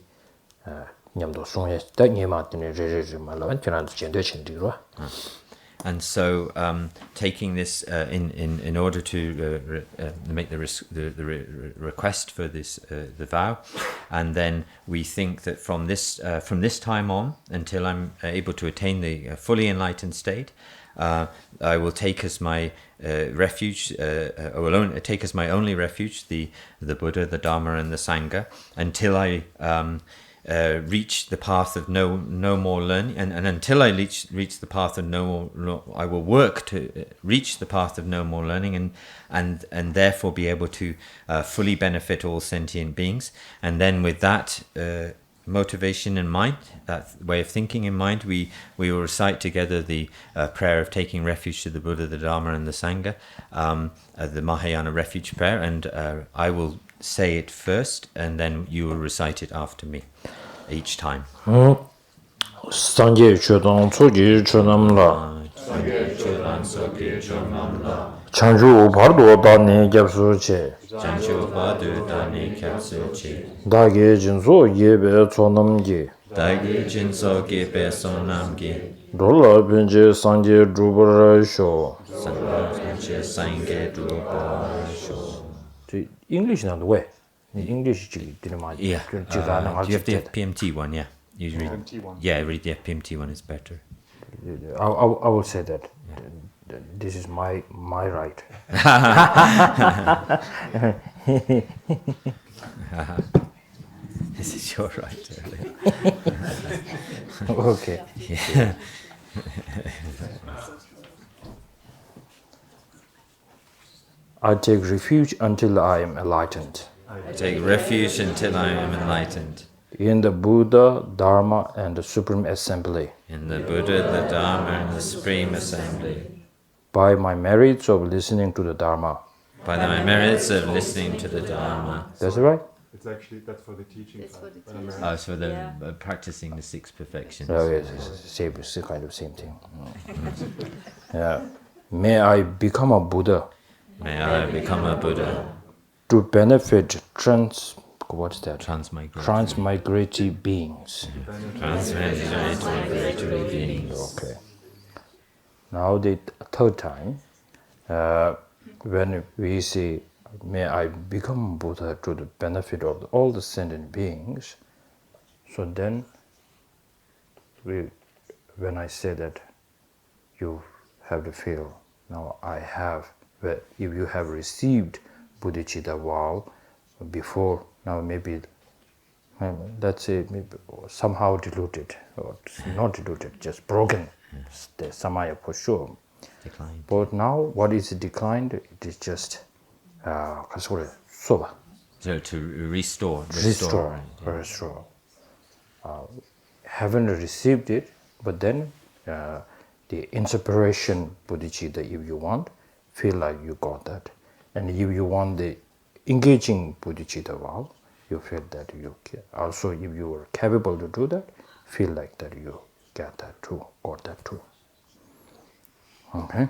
nyam do song ye da nye ma tin re ma la ban tiran chen de chen di ro. And so, taking this in order to make the request for this the vow, and then we think that from this time on until I'm able to attain the fully enlightened state, I will take as my refuge, or take as my only refuge the Buddha, the Dharma, and the Sangha, until I reach the path of no more learning, and until I reach the path of no more, I will work to reach the path of no more learning, and therefore be able to fully benefit all sentient beings. And then with that motivation in mind, that way of thinking in mind, we will recite together the prayer of taking refuge to the Buddha, the Dharma, and the Sangha, the Mahayana refuge prayer, and I will say it first, and then you will recite it after me each time. Sangye chodang tsogi chodam la Sangye chodang tsogi chodam la Chanju Bardo Dani Gapsuche, Janju Badu Dani Kapsuchi, Dagi Jinzo Yebe Chonamgi, Dagi Jinso Gibe Sonamgi, Dola Pinje Sanje Drubara Show. Sanche Sange Drupa Sho. English not the way. English didn't mind. Yeah. Do you have the FPMT one? Yeah. You read. FPMT one. Yeah, read the FPMT one. It's better. I will say that. This is my right. This is your right. Okay. Yeah. I take refuge until I am enlightened. I take refuge until I am enlightened. In the Buddha, Dharma, and the Supreme Assembly. In the Buddha, the Dharma, and the Supreme Assembly. By my merits of listening to the Dharma. By my merits of listening to the Dharma. That's right? It's actually, that's for the teaching It's for part. the but teaching. American- Oh, so the practicing the six perfections. Oh, yes, it's the kind of same thing. Yeah. May I become a Buddha May I become a Buddha. to benefit transmigratory beings. Transmigratory beings. Okay. Now the third time, when we say, may I become Buddha to the benefit of all the sentient beings, so then when I say that, you have to feel, now I have, if you have received bodhicitta vow before, now maybe let's say maybe somehow diluted, or not diluted, just broken, the samaya for sure. Decline. But now what is declined, it is just soba. So to restore. Restore. Haven't received it, but then the inspiration bodhicitta, if you want, feel like you got that. And if you want the engaging bodhicitta vow, you feel that you can. Also, if you are capable to do that, feel like that you get that too, got that too. Okay.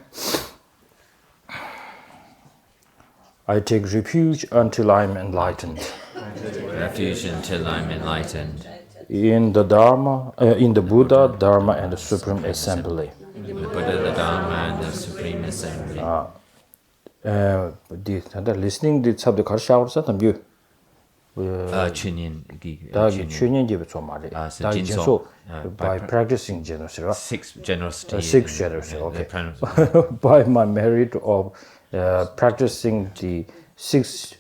I take refuge until I am enlightened. Refuge until I'm enlightened. In the Dharma, in the Buddha, Dharma, and the Supreme Assembly. In the Buddha, the Dharma, and the Supreme Assembly. The listening the subject shower set and view. Chunyin. By practicing generosity. Six generosity. Six generosity, okay. By my merit of practicing the six.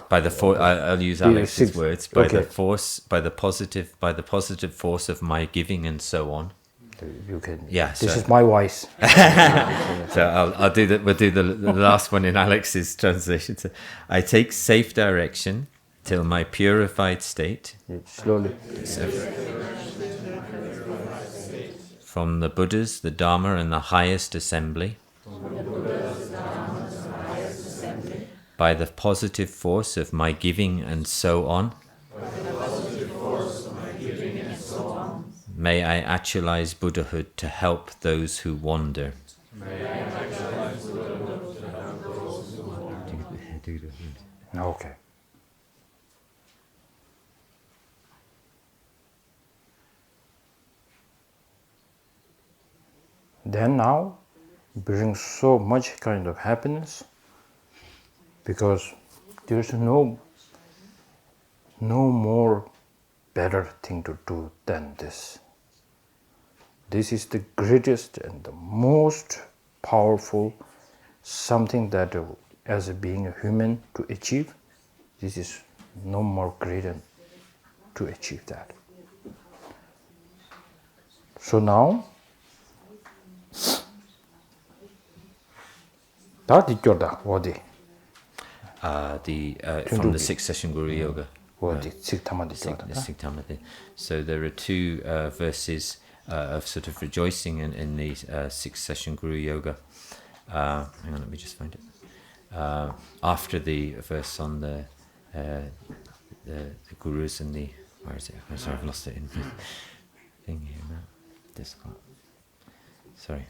By the I'll use Alex's words. By okay. the force, by the positive force of my giving, and so on. You can. Yeah. This is my voice. So I'll do that. We'll do the last one in Alex's translation. So, I take safe direction till my purified state. Slowly. From the Buddhas, the Dharma, and the highest assembly. By the positive force of my giving, and so on. May I actualize Buddhahood to help those who wander. Okay. Then now brings so much kind of happiness, because there's no more better thing to do than this. This is the greatest and the most powerful something that as a being a human to achieve. This is no more greater to achieve that. So now From the sixth session Guru Yoga. The Sikthamadi. So there are two verses of sort of rejoicing in the sixth session Guru Yoga. Hang on, let me just find it. After the verse on the gurus and the, where is it? I'm sorry, I've lost it in the thing here now. This one. Sorry.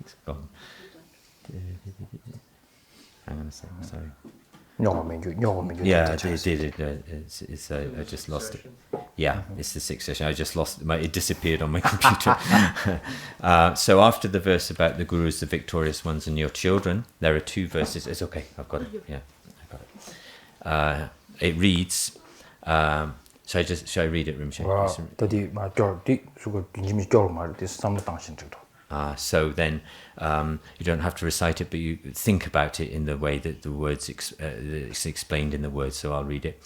It's gone. Hang on a second, sorry. Yeah, I did. I just lost it. Yeah, it's the sixth session. I just lost it. It disappeared on my computer. So after the verse about the gurus, the victorious ones, and your children, there are two verses. It's okay. I've got it. Yeah, I got it. It reads. Shall I read it, Rinpoche? So then you don't have to recite it, but you think about it in the way that the words it's explained in the words. So I'll read it.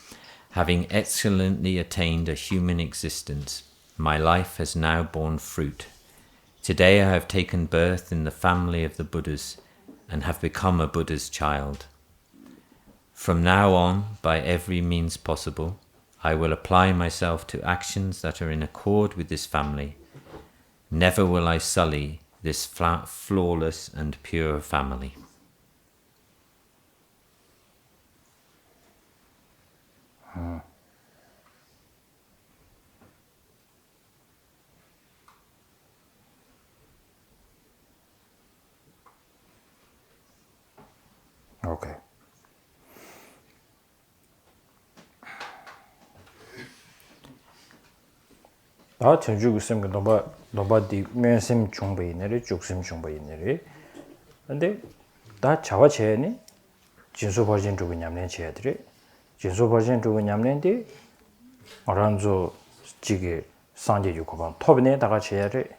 Having excellently attained a human existence, my life has now borne fruit. Today I have taken birth in the family of the Buddhas and have become a Buddha's child. From now on, by every means possible, I will apply myself to actions that are in accord with this family. Never will I sully this flawless and pure family. Okay. 다 전주고 쌤 너바디 면심 중배 내리 죽심 중배 내리 근데 다 자와 제니 진소 버진 두고 냠내 제들이 진소 버진 두고 냠내인데 어란조 지게 상제 요구반 톱에다가 제를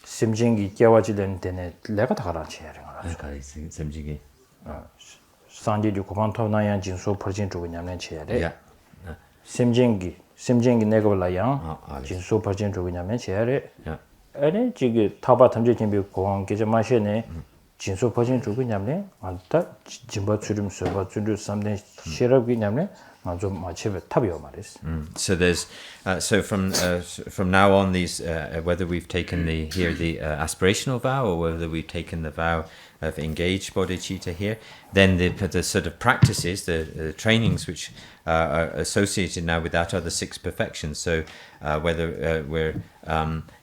심진기 깨워지는 데네 내가 다 가라 제를 그러니까 심진기 상제 요구반 톱나야 진소 버진 두고 냠내 제를 심진기 내가 올라야 진소 버진 두고 냠내 제를 아니 지게 타바 탐제 준비 공항 계제 마셔네 진소 버진 주고 냠네 안다 진바 주름 서버 주르 삼된 시럽이 냠네 좀 마치베 탑이요 말이스. So there's so from now on these whether we've taken the aspirational vow or whether we've taken the vow of engaged bodhicitta here, then the sort of practices, the trainings which are associated now with that are the six perfections. So whether we're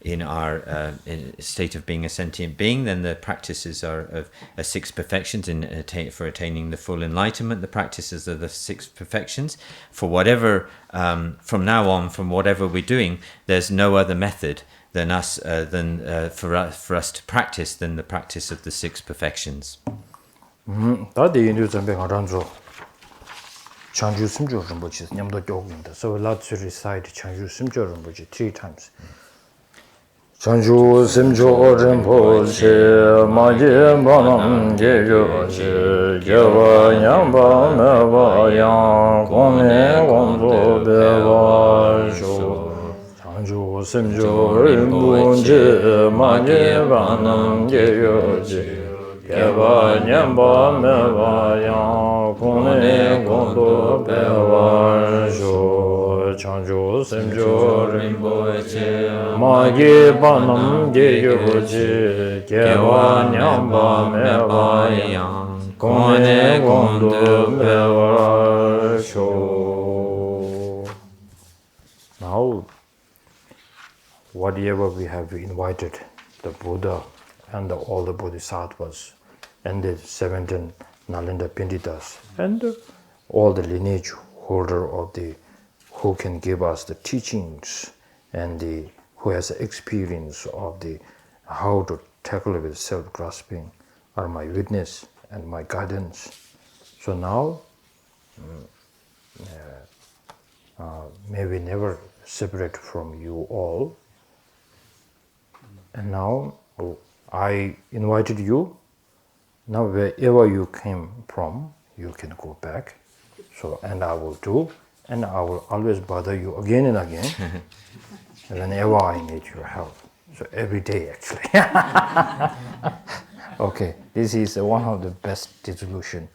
in our state of being a sentient being, then the practices are of six perfections for attaining the full enlightenment. The practices are the six perfections. For whatever, from now on, from whatever we're doing, there's no other method than for us to practice than the practice of the six perfections. 다들 인도 전배 가란조 chanju simjo rinpoche nyamdo gyogin. So let's recite chanju simjo rinpoche 3 times. chanju simjo rinpoche maje banam jejo jewa nyamba mewa yang kone gondo bewa sho chanju simjo rinpoche maje banam jejo jewa nyamba mewa yang kone gondo bewa sho chanju simjo rinpoche magi banam geyo jewa nyamba mewa yang kone gondo bewa sho. Now, whatever we have invited, the Buddha and all the Bodhisattvas and the 17 Nalinda Pinditas and all the lineage holder of who can give us the teachings and who has experience of how to tackle with self-grasping are my witness and my guidance. So now, may we never separate from you all. And now, I invited you. Now, wherever you came from, you can go back. So, and I will do, and I will always bother you again and again whenever I need your help. So, every day, actually. Okay, this is one of the best resolution.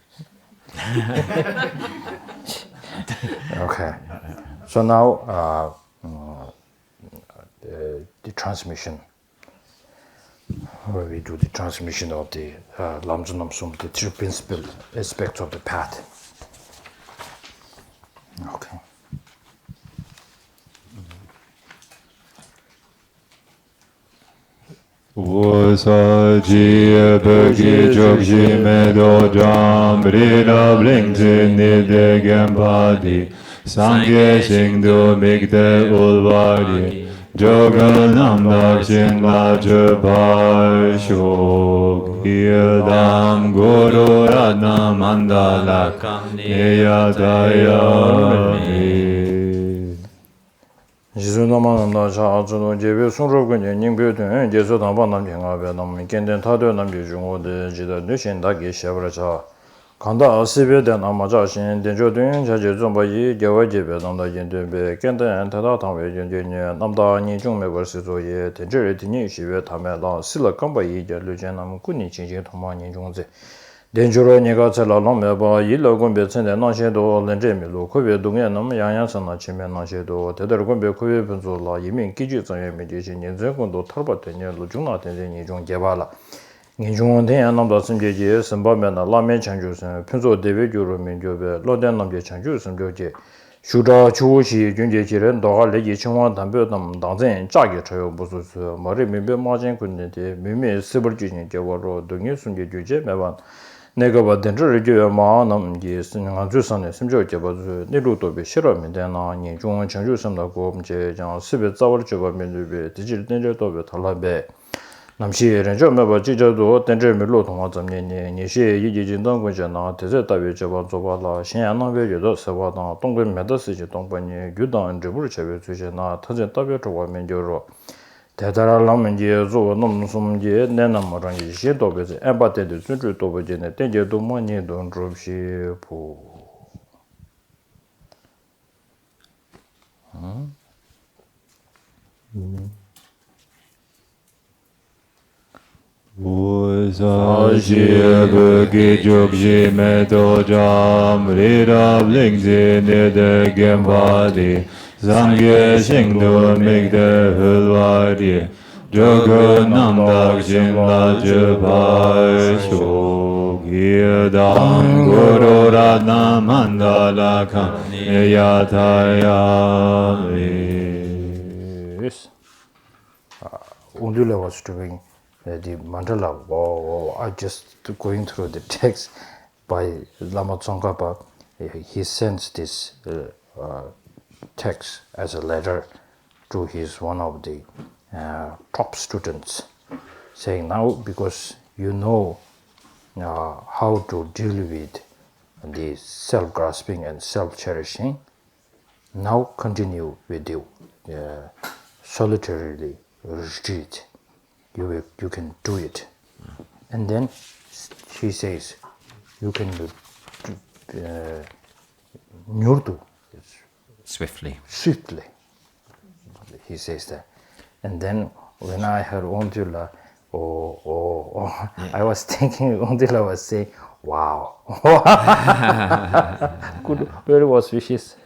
Okay, so now the transmission. Where we do the transmission of the Lamzunam Sum, the 3 principal aspects of the path. Okay. Usaji Bagi Jogji Medo Jam Brida Blingzi Nide Gambadi Sangye Singdu Migde Ulvari Jogal Namdak Singla Jabal Shok Yildam Guru Ratna Mandala Neyadayami Jisu Namananda Cha Chunu Jebe Sungro Gunye Ningpyo Tun Jesu Tangpa Namche Ngabe Nam Kenden Tadyo Namche Jungo De Jida Nushin Dagi Shebra Cha Kanda Asibe Den Amaja Shin Denjo Tun Cha Je Zomba Yi Gyawa Jebe Namda Yin Tun Be Kenden Tada Tangwe Yin Tun Nye Namda Nyi Chung Me Bar Sizo Ye Tenjere Tinyi Shiwe Tame La Sila Kamba Yi Je Lu Jen Nam Kuni Chin Chin Thoma Nyi Chung Ze Denjuro Nyega Tsela Longme Ba Yi La Gombe Tsende Nangshe Do Lenje Mi Lu Kobe Dungye Nam Yang Yang Sana Chime Nangshe Do Tedar Gombe Kobe Punzo La Yimin Kiji Tsangye Mi Je Shi Nyen Zeng Kondo Tarpa Tenye Lu Jungna Tenze Nyi Chung Geba La Nyi Chung Tenye Namda Simje Je Simba Mena La Men Changju Sen Punzo Dewe Gyuru Min Gyobe Lo Den Namje Changju Simjo Je Shuja Chu Shi Junje Chiren Doga Leji Chingwa Tambyo Nam Dangzen Chage Chayo Busu Su Mari Mimbe Majin Kunde De Mimi Sibur Jujin Geba Ro Dungi Sunje Juje Meban 내가 받은 저를 마음 이제 신경 주선에 심지어 제바주 내로도 비 싫어면되나 니 중앙 청주 섬다고 이제 장 습에 자월 줘버면 디지털 내려도 비 달라베 남시에는 좀 뭐 지저도 된저밀로 통화 점년이 니시 이제 진동 거잖아 대세 답이 저번 줘봐라 신양나 외에도 서바다 동근 메더스지 동번이 유단 저불 제베 주제나 터제 답이 줘보면 저로 대다라라면 이제 저 넘숨 이제 내나머랑 이제 도베지 에바테도 준주 도베지네 때제도 뭐니 돈 접시 부 Usaji Bagi Jogji Medo Jam Rida Blingzi Nide Gambadi Sangye Singdu Migde Hulvari Jogo Namdak Jimla Jabal Shok Yildam Guru Ratna Mandala Neyadayami yes Undula was doing the mandala I just going through the text by Lama Tsongkhapa he sends this text as a letter to his one of the top students saying now because you know how to deal with the self-grasping and self-cherishing now continue with the solitarily retreat you can do it and then she says you can nyurdu Swiftly. He says that. And then when I heard Ondula, I was thinking Ondula was saying, wow. Good, very auspicious.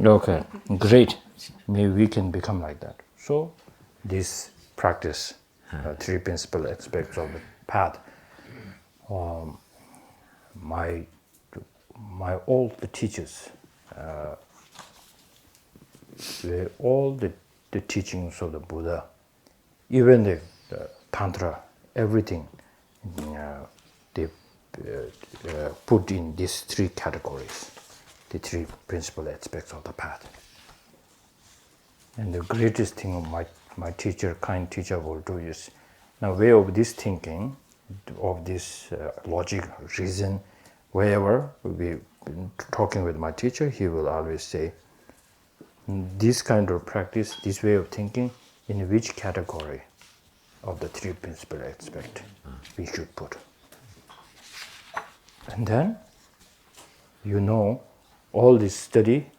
Okay, great. Maybe we can become like that. So this practice, three principal aspects of the path, my all the teachers, all the teachings of the Buddha, even the Tantra, everything, they put in these three categories, the three principal aspects of the path. And the greatest thing of my teacher, kind teacher will do is, now way of this thinking, of this logic, reason, wherever we talking with my teacher, he will always say, this kind of practice, this way of thinking, in which category of the three principal aspects we should put. And then, you know, all this study,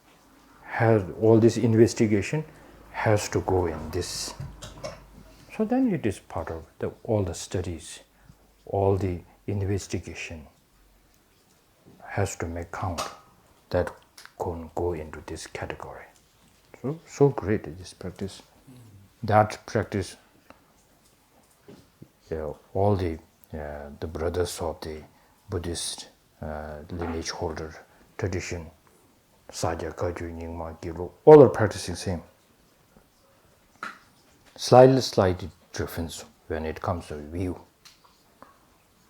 all this investigation has to go in this. So then it is part of all the studies, all the investigation has to make count that can go into this category. So great this practice. That practice, all the brothers of the Buddhist lineage holder tradition, Sajja, Kagyu, Nyingma, Gyalo, all are practicing same. Slightly difference when it comes to view.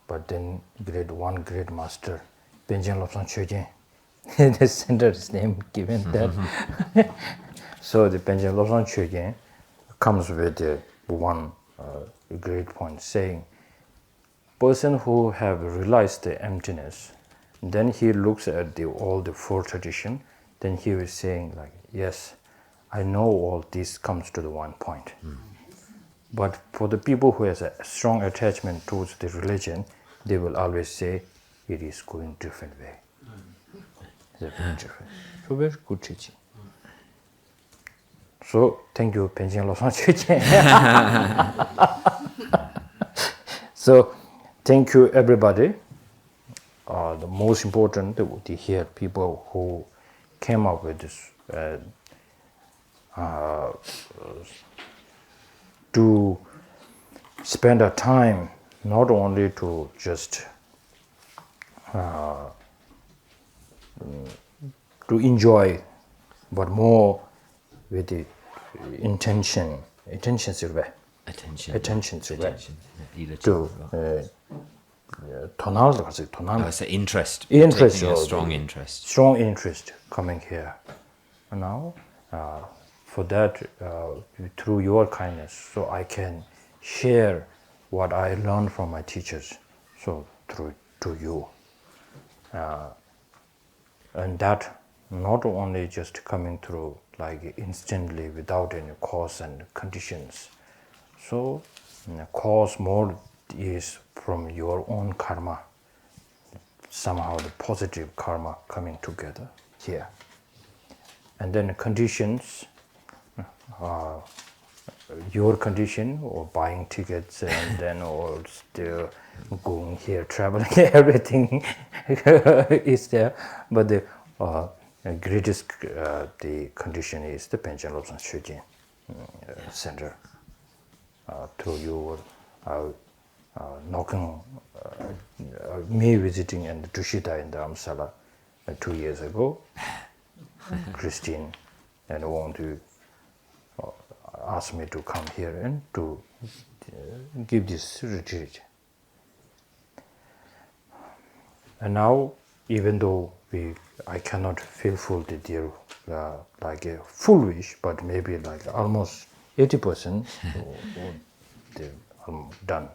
But then one great master, Benjamin Lobsang Chögyeng, the center is name given that. So the Benjamin Lobsang Chögyeng comes with one great point saying, person who have realized the emptiness, then he looks at all the four tradition, then he was saying like, yes, I know all this comes to the one point. But for the people who has a strong attachment towards the religion, they will always say it is going different way. It's very different. So very good teaching. So thank you, Penjing Losang Chögyeng. So thank you, everybody. The most important to hear people who came up with this to spend a time not only to just to enjoy, but more with the attention to it's an interest, interest, taking a strong interest coming here. And now, for that, through your kindness, so I can share what I learned from my teachers, so through to you. And that not only just coming through like instantly without any cause and conditions. So cause more is from your own karma, somehow the positive karma coming together here. And then conditions, your condition or buying tickets and then or still going here, traveling, everything is there. But the greatest the condition is the Penjing Lobsang Chögyeng Center. Through your knocking, me visiting and Tushita in Dharamsala 2 years ago, Christine and want to ask me to come here and to give this retreat. And now, even though I cannot fulfill the dear like a full wish, but maybe like almost 80% done.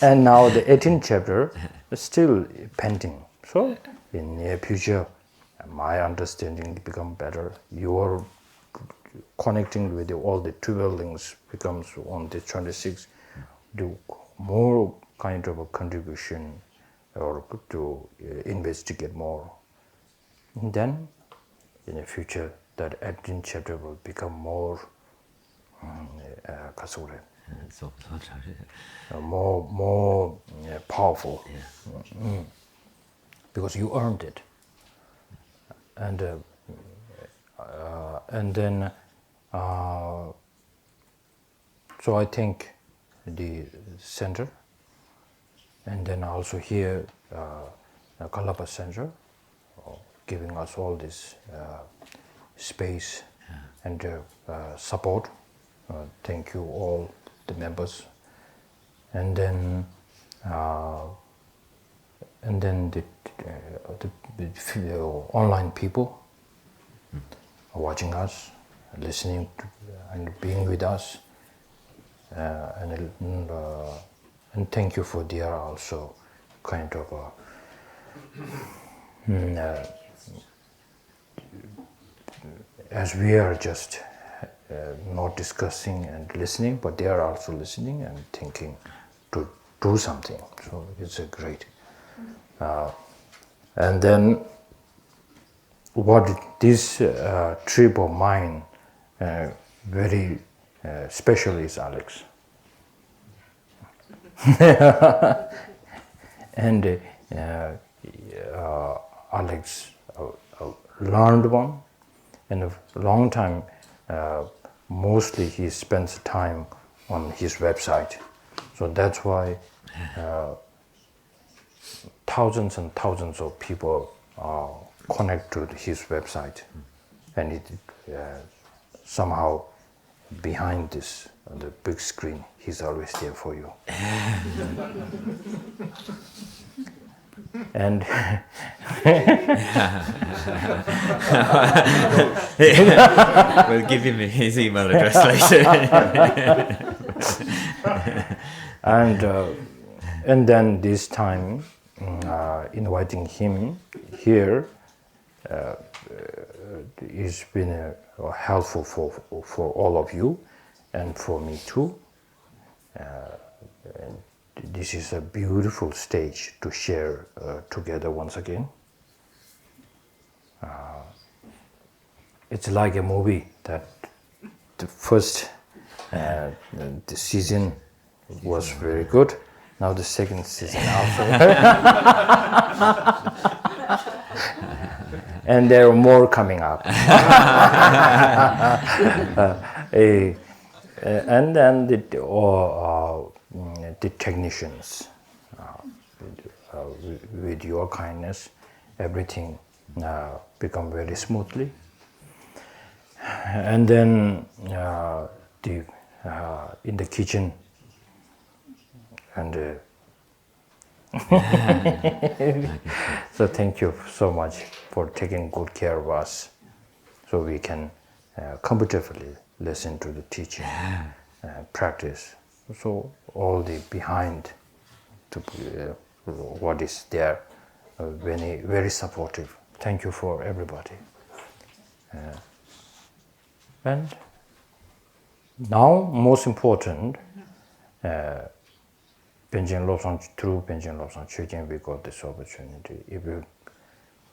And now the 18th chapter is still pending. So in near future, my understanding become better. Your connecting with all the 12 links becomes on the 26th. Do more kind of a contribution or to investigate more. And then in the future, that 18th chapter will become more more powerful, because you earned it. And then so I think the center, and then also here Kalapa Center, giving us all this space and support. Thank you all the members, and then the online people watching us, listening to, and being with us, and thank you for their also kind of as we are just not discussing and listening, but they are also listening and thinking to do something. So it's a great. And then what this trip of mine very special is Alex. And Alex learned one, and a long time. Mostly he spends time on his website, so that's why thousands and thousands of people connect to his website, and it somehow behind this, on the big screen, he's always there for you. And we'll give him his email address later. and then this time, inviting him here has been helpful for all of you and for me too. And this is a beautiful stage to share together once again. It's like a movie that the first the season was very good. Now the second season also. And there are more coming up. And then the technicians, with your kindness, everything become very smoothly. And then in the kitchen, and so thank you so much for taking good care of us, so we can comfortably listen to the teaching, practice. So all the behind what is there, very, very supportive. Thank you for everybody. And now, most important, Pension Lobsang, through Pension Lobsang Chögyeng, we got this opportunity. If you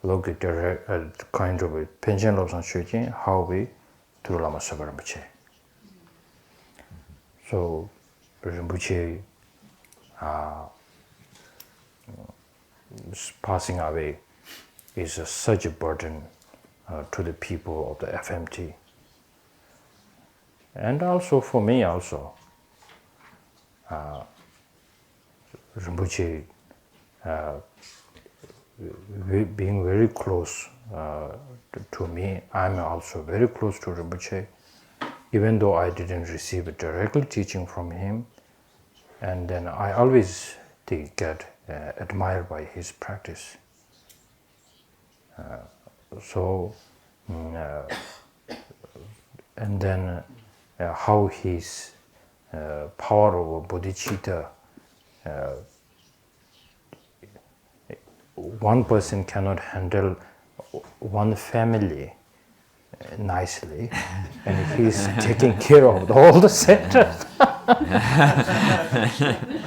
look at the kind of Pension Lobsang Chögyeng, how we through Lama Sabar Rinpoche. So Rinpoche passing away is such a burden to the people of the FMT. And also for me also. Rinpoche being very close to me, I'm also very close to Rinpoche, even though I didn't receive a direct teaching from him. And then I always get admired by his practice. And then how his power over bodhicitta, one person cannot handle one family nicely, and he's taking care of all the centers.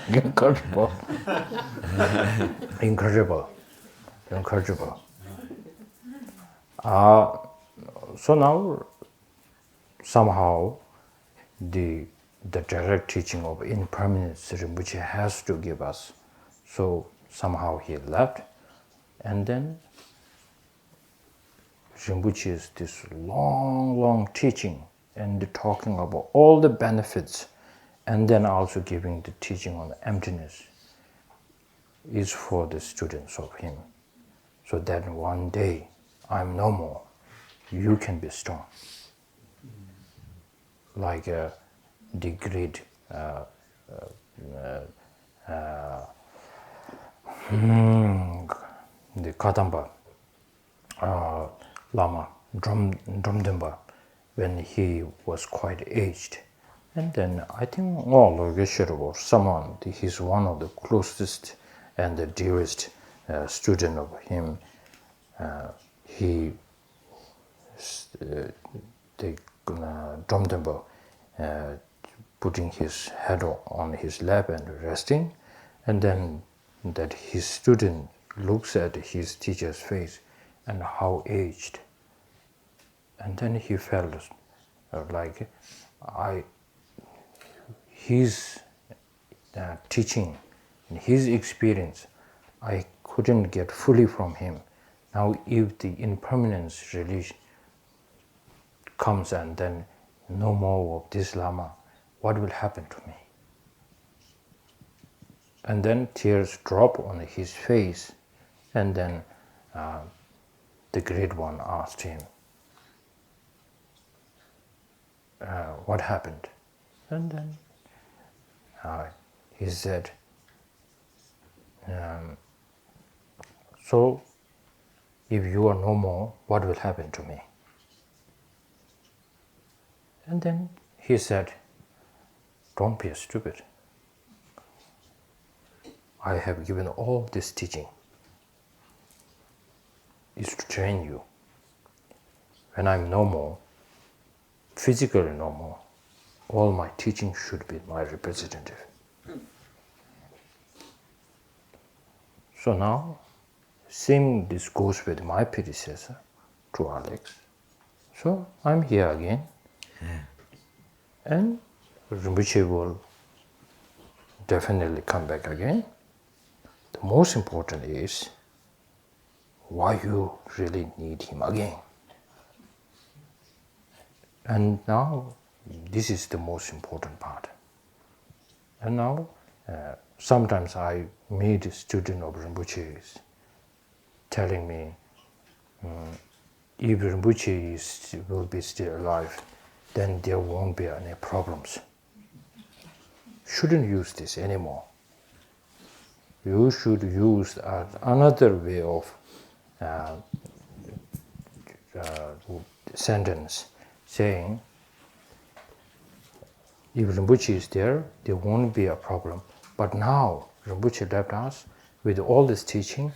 Incredible. Incredible. So now, somehow, the direct teaching of impermanence Rinpoche has to give us. So somehow he left, and then Rinpoche's this long teaching and talking about all the benefits, and then also giving the teaching on emptiness is for the students of him. So that one day I'm no more, you can be strong. Like the great the Kadamba Lama Dromdemba, when he was quite aged. And then I think Geshe or someone, he's one of the closest and the dearest student of him. The Dromdemba putting his head on his lap and resting, and then that his student looks at his teacher's face and how aged, and then he felt like his teaching and his experience I couldn't get fully from him. Now if the impermanence really comes and then no more of this Lama, what will happen to me? And then tears drop on his face, and then the Great One asked him, what happened? And then he said, so if you are no more, what will happen to me? And then he said, don't be stupid. I have given all this teaching is to train you. When I'm no more, physically no more, all my teaching should be my representative. So now, same this goes with my predecessor, to Alex. So I'm here again, and Rinpoche will definitely come back again. The most important is why you really need him again. And now, this is the most important part. And now, sometimes I meet a student of Rinpoche's telling me, if Rinpoche will be still alive, then there won't be any problems. Shouldn't use this anymore. You should use another way of sentence saying, if Rinpoche is there, there won't be a problem. But now, Rinpoche left us with all this teaching,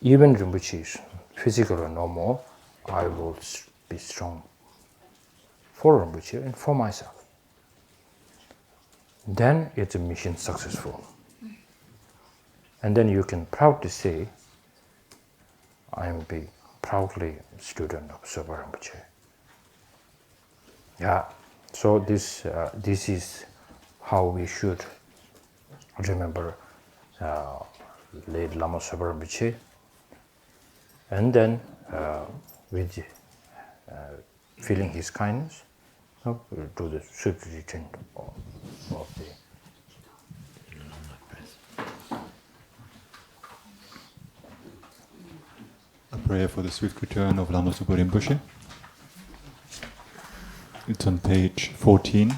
even Rinpoche is physical or no more, I will be strong for Rinpoche and for myself. Then it's a mission successful. And then you can proudly say, I am proudly student of Sopa Rinpoche. Yeah, so this is how we should remember late Lama Sopa Rinpoche. And then with feeling his kindness, we'll do the swift return of the A prayer for the swift return of Lama Sopa Rinpoche. It's on page 14.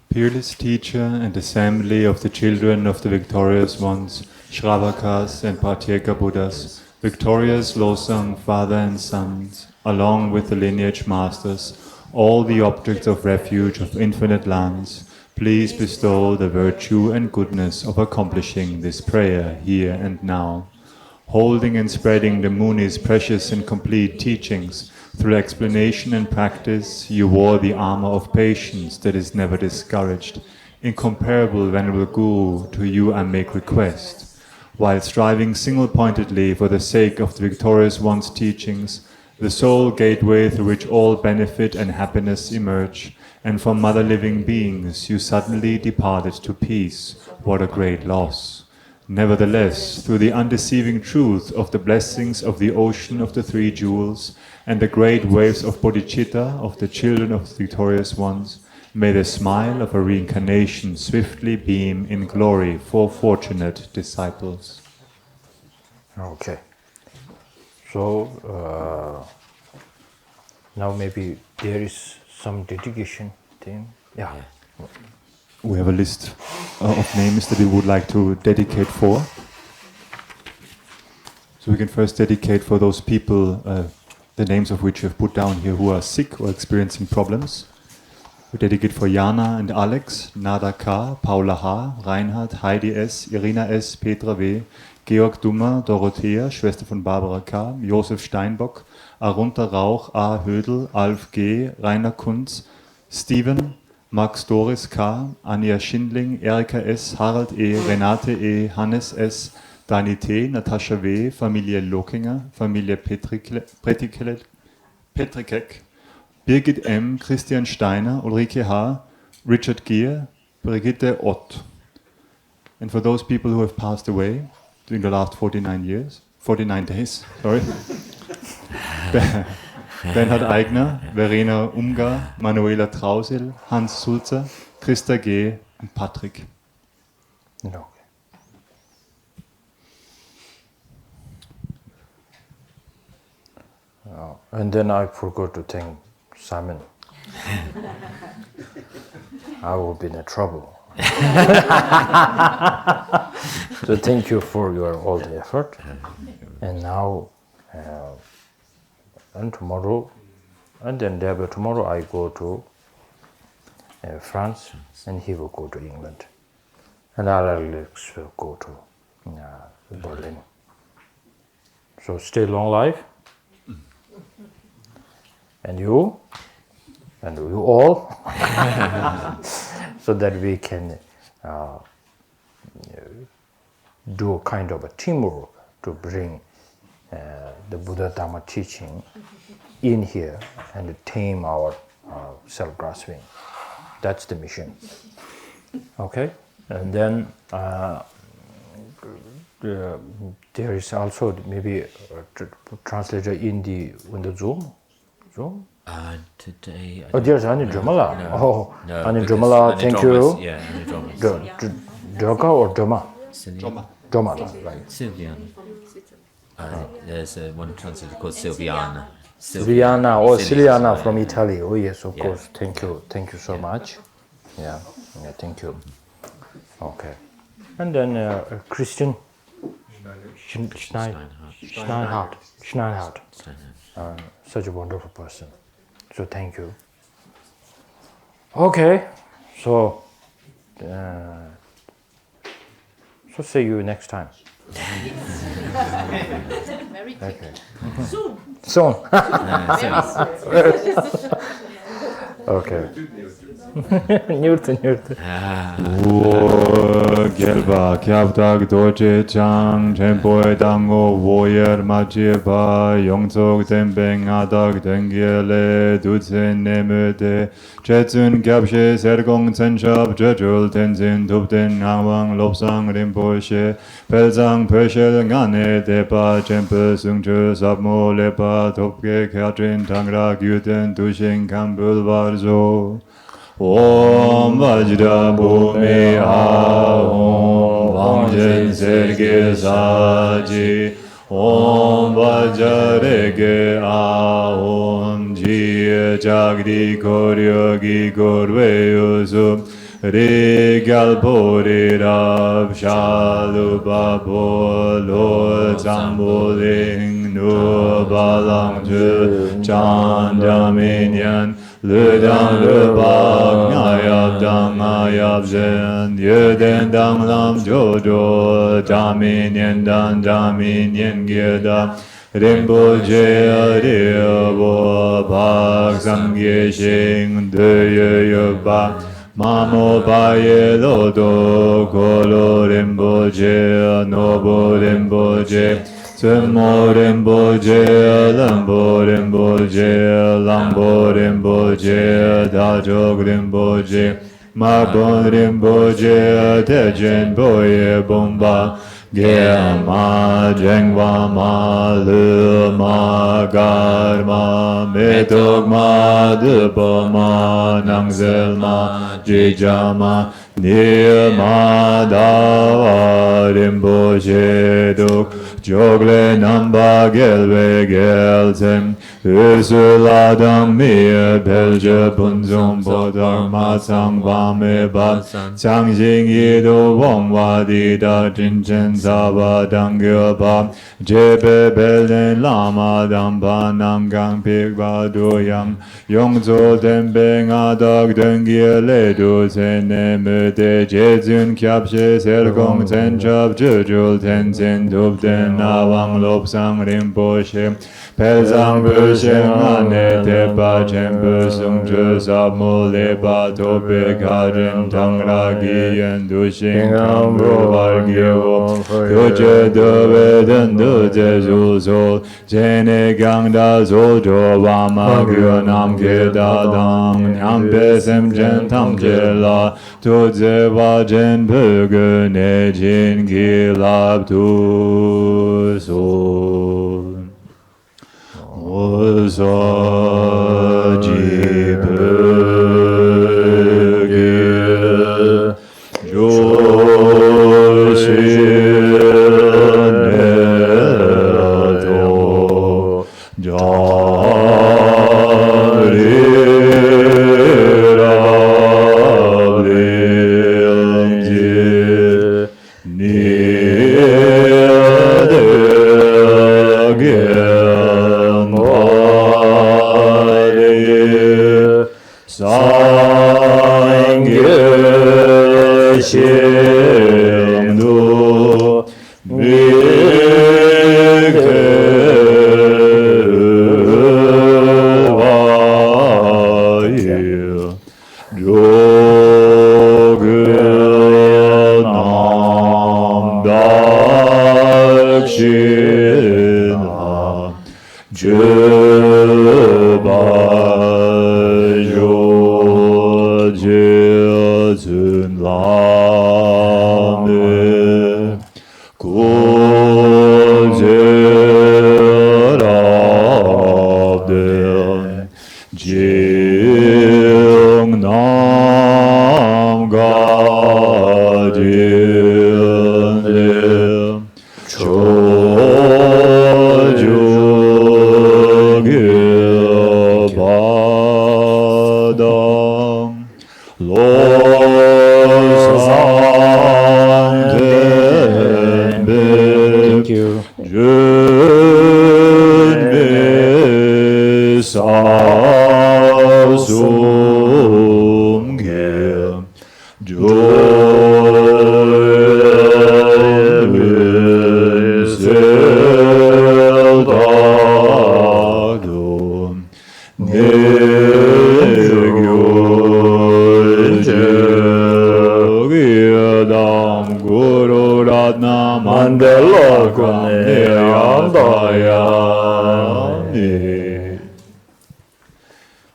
Peerless teacher and assembly of the children of the victorious ones, Shravakas and Pratyeka Buddhas, victorious Losang, father and sons, along with the lineage masters, all the objects of refuge of infinite lands, please bestow the virtue and goodness of accomplishing this prayer here and now. Holding and spreading the Muni's precious and complete teachings, through explanation and practice, you wore the armor of patience that is never discouraged. Incomparable Venerable Guru, to you I make request. While striving single-pointedly for the sake of the victorious one's teachings, the sole gateway through which all benefit and happiness emerge, and from mother living beings you suddenly departed to peace. What a great loss! Nevertheless, through the undeceiving truth of the blessings of the ocean of the three jewels and the great waves of bodhicitta of the children of the victorious ones, may the smile of a reincarnation swiftly beam in glory for fortunate disciples. Okay. So, now maybe there is some dedication thing. Yeah. We have a list of names that we would like to dedicate for. So we can first dedicate for those people, the names of which we have put down here, who are sick or experiencing problems. We dedicate for Jana and Alex, Nada K., Paula H., Reinhard, Heidi S., Irina S., Petra W., Georg Dummer, Dorothea, Schwester von Barbara K., Josef Steinbock, Arunta Rauch, A. Hödel, Alf G., Rainer Kunz, Steven, Max Doris K., Anja Schindling, Erika S., Harald E., Renate E., Hannes S., Dani T., Natascha W., Familie Lokinger, Familie Petrikek, Birgit M., Christian Steiner, Ulrike H., Richard Gier, Brigitte Ott. And for those people who have passed away during the last 49 days, Bernhard Eigner, Verena Umgar, Manuela Trausel, Hans Sulzer, Christa G. und Patrick. Okay. And then I forgot to thank Simon. I will be in trouble. So thank you for your all the effort. And now, and tomorrow, and then tomorrow I go to France, and he will go to England, and Alex will go to Berlin. So stay long life, and you all, so that we can do a kind of a teamwork to bring the Buddha Dharma teaching in here and tame our self-grasping. That's the mission. Okay? And then there is also maybe a translator in the Zoom? Today. There's Ani Dramala. No, Ani because Dramala, thank you. Yeah, Ani Dramas. Droga or Drama? Drama. Drama, right. Sylviana. There's one translator called Silviana. Siliana or Siliana Silviana, from Italy. Oh yes, of Yeah. course. Thank you so much. Yeah, thank you. Okay. And then Christian Schneinhardt. Such a wonderful person. So thank you. Okay, so see you next time. Very quick. Okay. Soon. Soon. Very soon. Okay. Newton. Gelba kyabdak doje chang tempoe dango woyer majiba yongzog dembeng adak dengiele dutsen nemede jetsun gyabshe serkong tsenshab jejul tenzin tupden hangwang lopsang rinpoche pelzang pöshel ngane depa jempe sungche sabmo lepa topke kyatrin tangra gyuten dushin kambul varzo Om Vajra Bhumi Om Vangjen Serge Saji Om Vajrege Om Jie Jagdi Koryogi Korveyusu Rigalpori Rab Shalubabo Lo Zambuling Nu Balang Ju Chandaminyan Le dang le bak ngayab zhen ye den dang lam jojo jamin yen dan jamin yen ge da Rinpoche ri bo bak sam ge shing de ye ye ba mamo pa ye lo do ko lo Rinpoche no bo Rinpoche Tsenmo Rinpoche, Lambo Rinpoche, Lambo Rinpoche, Dajok Rinpoche, Mabon Rinpoche, Tejen Boye Bomba, Gyama Jengwa Ma Lu Ma Garma, Metogma Dupama, Nangzelma, Jijama, Nirma Dawa Rinpoche Duk, Jogle Namba Gelwe Geltem, Ursuladam Mir Belge Bunzum Bodar Matsang Vame Bat, Changjing Yido Wongwa Dida Jinchen Saba Dangyo Ba, Jebe Belden Lama Dampa Namgang Pigba Duyang, Yongzo Dembeng Adak Dengye Ledu Sene Mute Jezun Kyapshe Serkong Tsenshab Jujul Tenzin Dubden Nawang Lopsang Rinpoche Pelzang Bösheng Ane Tepa Chempe Sungche Sabmo Lepa Tope Karin Tangra Giyen Dushing Kambu Vargyo Duche Dove Den Duche Zul Sol Jene Gangda Zojo Vama Gyo Nam Keda Dang Nyampe Semchen Tamche La Tudze Vajen Pöge Ne Jin Gilab Tu Sol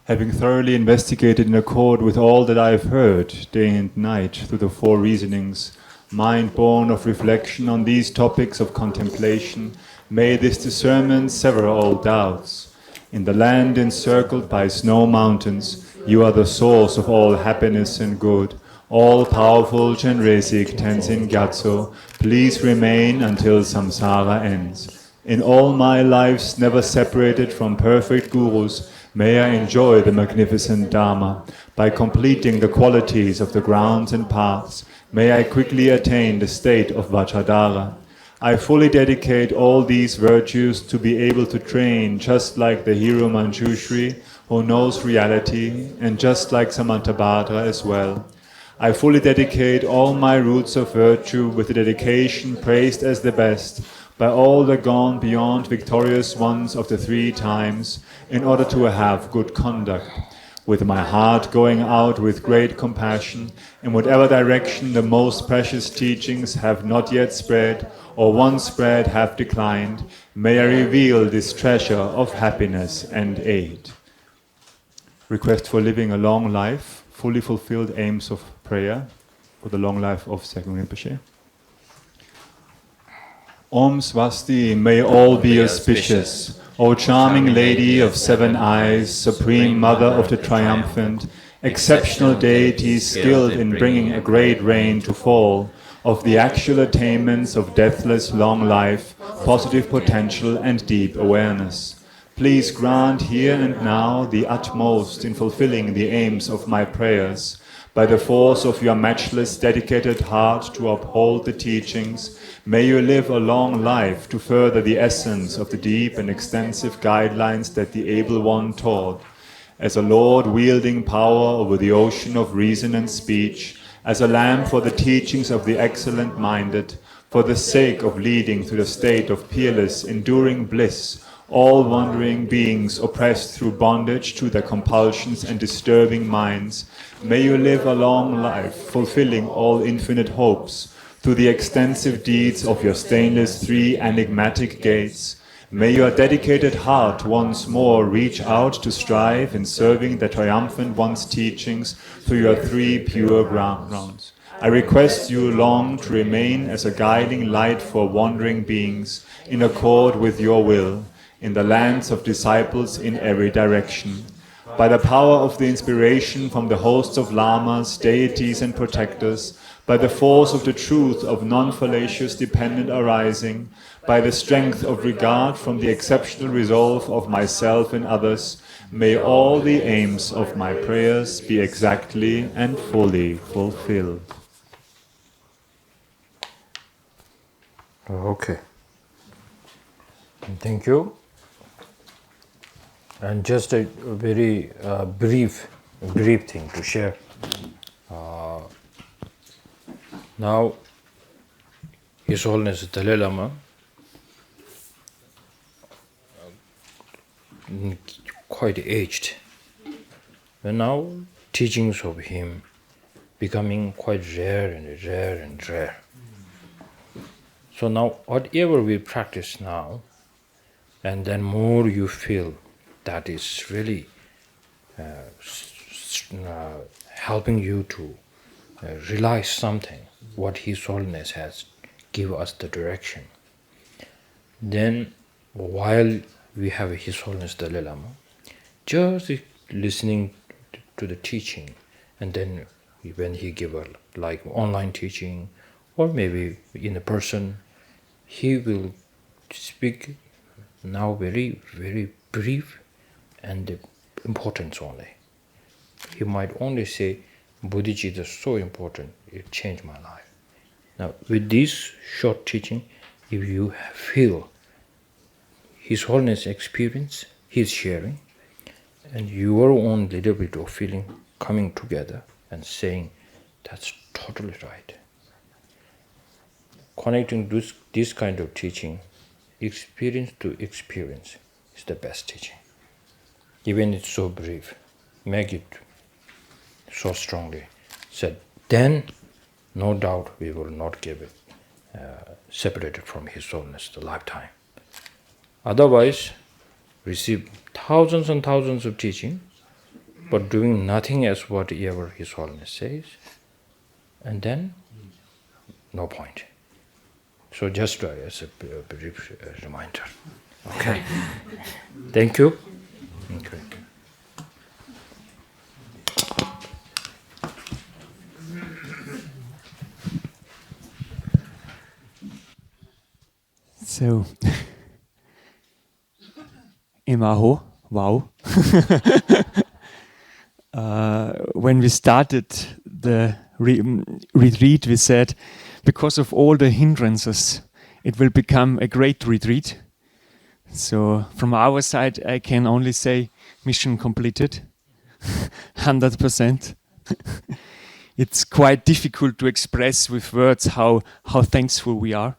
Having thoroughly investigated in accord with all that I have heard, day and night, through the four reasonings, mind born of reflection on these topics of contemplation, may this discernment sever all doubts. In the land encircled by snow mountains, you are the source of all happiness and good. All-powerful Chenresik Tenzin Gyatso, please remain until samsara ends. In all my lives never separated from perfect gurus, may I enjoy the magnificent Dharma. By completing the qualities of the grounds and paths, may I quickly attain the state of Vajradhara. I fully dedicate all these virtues to be able to train just like the hero Manjushri, who knows reality, and just like Samantabhadra as well. I fully dedicate all my roots of virtue with the dedication praised as the best by all the gone beyond victorious ones of the three times, in order to have good conduct, with my heart going out with great compassion in whatever direction the most precious teachings have not yet spread, or once spread have declined, may I reveal this treasure of happiness and aid. Request for living a long life, fully fulfilled aims of prayer for the long life of Serkong Rinpoche. Om Swasti, may all be auspicious. O charming Lady of Seven Eyes, Supreme Mother of the Triumphant, exceptional deity skilled in bringing a great rain to fall, of the actual attainments of deathless long life, positive potential and deep awareness. Please grant here and now the utmost in fulfilling the aims of my prayers. By the force of your matchless dedicated heart to uphold the teachings, may you live a long life to further the essence of the deep and extensive guidelines that the Able One taught. As a Lord wielding power over the ocean of reason and speech, as a lamp for the teachings of the excellent-minded, for the sake of leading to the state of peerless, enduring bliss, all wandering beings oppressed through bondage to their compulsions and disturbing minds, may you live a long life, fulfilling all infinite hopes, through the extensive deeds of your stainless three enigmatic gates. May your dedicated heart once more reach out to strive in serving the triumphant one's teachings through your three pure grounds. I request you long to remain as a guiding light for wandering beings, in accord with your will. in the lands of disciples in every direction. By the power of the inspiration from the hosts of lamas, deities and protectors, by the force of the truth of non-fallacious dependent arising, by the strength of regard from the exceptional resolve of myself and others, may all the aims of my prayers be exactly and fully fulfilled. Okay. Thank you. And just a very brief thing to share. Now, His Holiness Dalai Lama, quite aged, and now teachings of him becoming quite rare and rare and rare. So now, whatever we practice now, and then more you feel that is really helping you to realize something, what His Holiness has give us the direction. Then, while we have His Holiness Dalai Lama, just listening to the teaching, and then when he give a like online teaching, or maybe in a person, he will speak now very, very brief and important only. He might only say, Bodhicitta is so important, it changed my life. Now, with this short teaching, if you feel His Holiness experience, His sharing, and your own little bit of feeling coming together and saying, that's totally right. Connecting this kind of teaching, experience to experience, is the best teaching. Even it's so brief, make it so strongly said, then no doubt we will not give it separated from His Holiness the lifetime. Otherwise, receive thousands and thousands of teaching, but doing nothing as whatever His Holiness says, and then no point. So just as a brief reminder. Okay. Thank you. Okay. So, Imaho, wow. When we started the retreat, we said, because of all the hindrances, it will become a great retreat. So, from our side, I can only say, mission completed, 100%. It's quite difficult to express with words how thankful we are.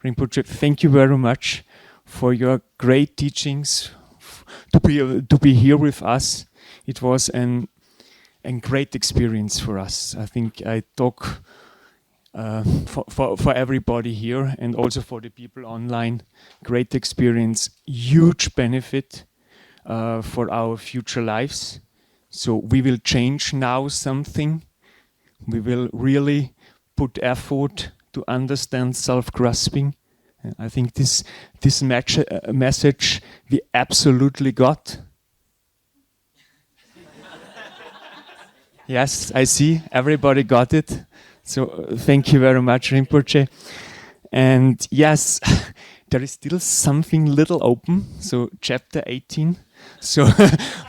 Rinpoche, thank you very much for your great teachings, to be here with us. It was a great experience for us. I think I talk for everybody here and also for the people online. Great experience, huge benefit for our future lives. So we will change now something. We will really put effort to understand self-grasping. I think this message we absolutely got. Yes, I see everybody got it. So thank you very much, Rinpoche. And yes, there is still something little open. So chapter 18. So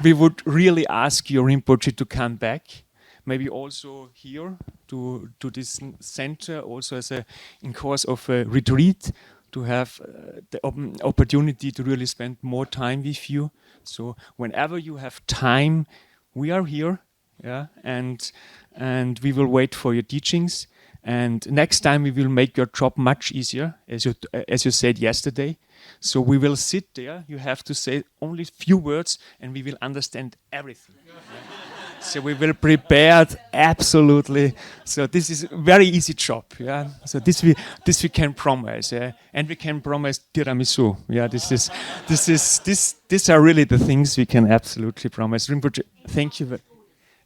we would really ask you, Rinpoche, to come back. Maybe also here to this center, also as in course of a retreat, to have the opportunity to really spend more time with you. So whenever you have time, we are here, yeah, and we will wait for your teachings. And next time we will make your job much easier, as you said yesterday. So we will sit there. You have to say only few words, and we will understand everything. So we will prepare absolutely. So this is a very easy job, yeah. So this we can promise, yeah? And we can promise tiramisu, yeah. These are really the things we can absolutely promise. Rinpoche, thank you,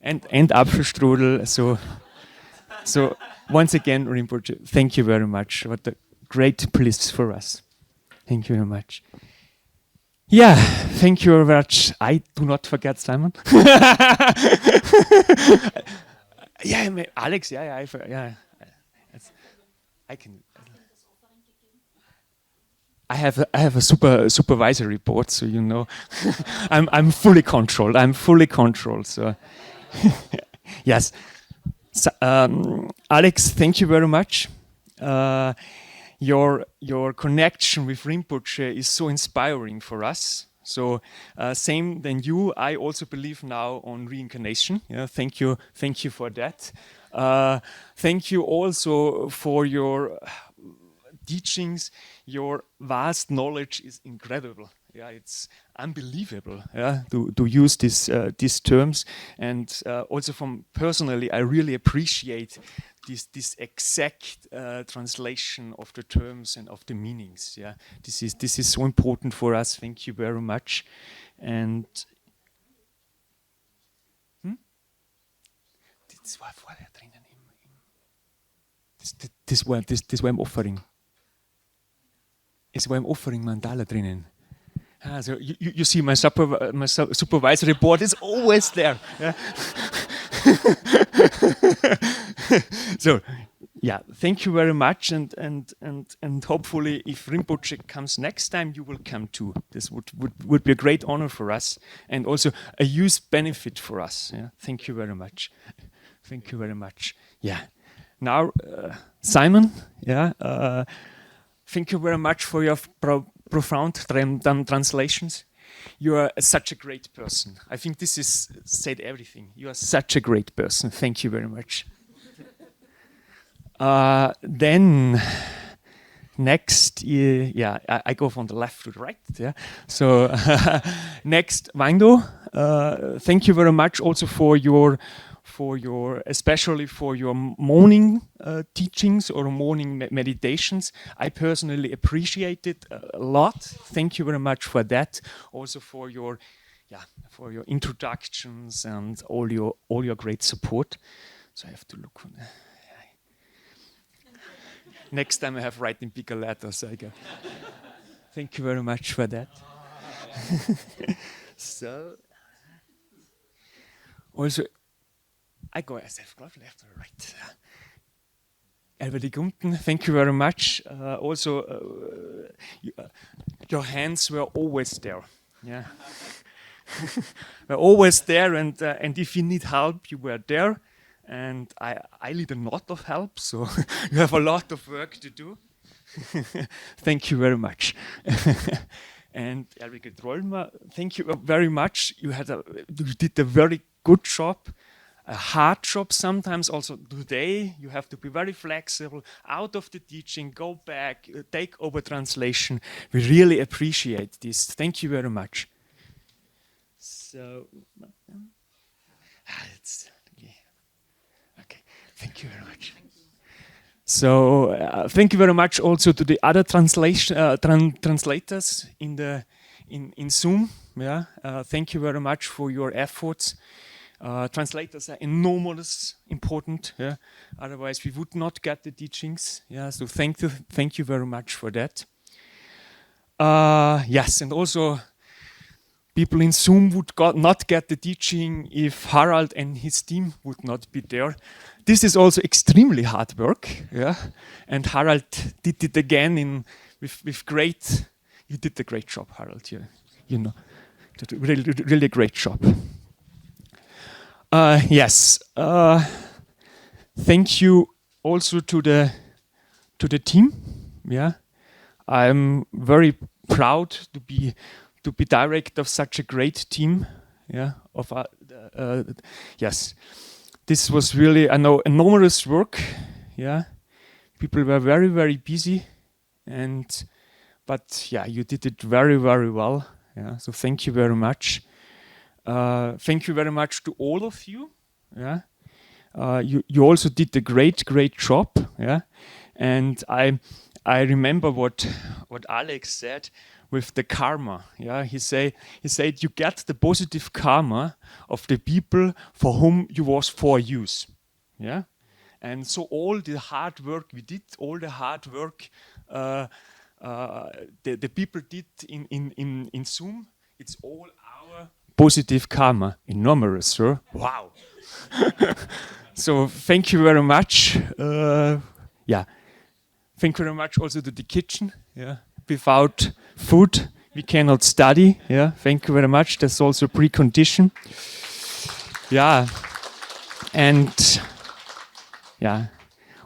and Apfelstrudel. So once again, Rinpoche, thank you very much. What a great bliss for us. Thank you very much. Yeah, thank you very much. I do not forget Simon. Yeah, Alex. Yeah. I can. I have a supervisory board, so you know, I'm fully controlled. So yes, so, Alex, thank you very much. Your connection with Rinpoche is so inspiring for us. So same than you, I also believe now on reincarnation. Yeah, thank you for that. Thank you also for your teachings. Your vast knowledge is incredible. Yeah, it's unbelievable. Yeah, to use these terms, and also from personally, I really appreciate this exact translation of the terms and of the meanings. Yeah, this is so important for us. Thank you very much. And das war vorher drinnen das war im Offering. Es war im Offering Mandala drinnen. So you see my supervisory board is always there. Yeah? So yeah, thank you very much, and hopefully if Rinpoche comes next time, you will come too. This would be a great honor for us, and also a huge benefit for us. Yeah? Thank you very much. Thank you very much. Yeah. Now, Simon. Yeah. Thank you very much for your profound translations. You are such a great person. I think this is said everything. You are such a great person. Thank you very much. Then next, I go from the left to the right. Yeah. So next, Wangdo. Thank you very much also for your especially for your morning teachings or morning meditations. I personally appreciate it a lot. Thank you very much for that. Also for your introductions and all your great support. So I have to look for the next time I have write in bigger letters. Thank you very much for that. So also I go as I've got left or right. Elvedi Gumten, thank you very much. Also, your hands were always there. Yeah, were always there, and if you need help, you were there. And I need a lot of help, so you have a lot of work to do. Thank you very much. And Elvedi Trollmer, thank you very much. You did a very good job. A hard job sometimes. Also today you have to be very flexible, out of the teaching, go back, take over translation. We really appreciate this. Thank you very much. So okay. Thank you very much. So thank you very much also to the other translators in Zoom. Yeah, thank you very much for your efforts. Translators are enormous important. Yeah, otherwise we would not get the teachings. Yeah, so thank you very much for that. Yes, and also people in Zoom would not get the teaching if Harald and his team would not be there. This is also extremely hard work. Yeah, and Harald did it again with great. You did a great job, Harald. Yeah, you know, did a really great job. Yes. Thank you also to the team. Yeah, I'm very proud to be director of such a great team. Yeah. Yes, this was really enormous work. Yeah, people were very, very busy, but yeah, you did it very, very well. Yeah, so thank you very much. Thank you very much to all of you. Yeah, you also did a great job. Yeah, and I remember what Alex said with the karma. Yeah, he said you get the positive karma of the people for whom you was for use. Yeah, and so all the hard work we did, all the hard work the people did in Zoom, it's all our positive karma. Enormous, sir. Wow. So thank you very much. Yeah. Thank you very much also to the kitchen. Yeah. Without food, we cannot study. Yeah. Thank you very much. That's also a precondition. Yeah. And yeah.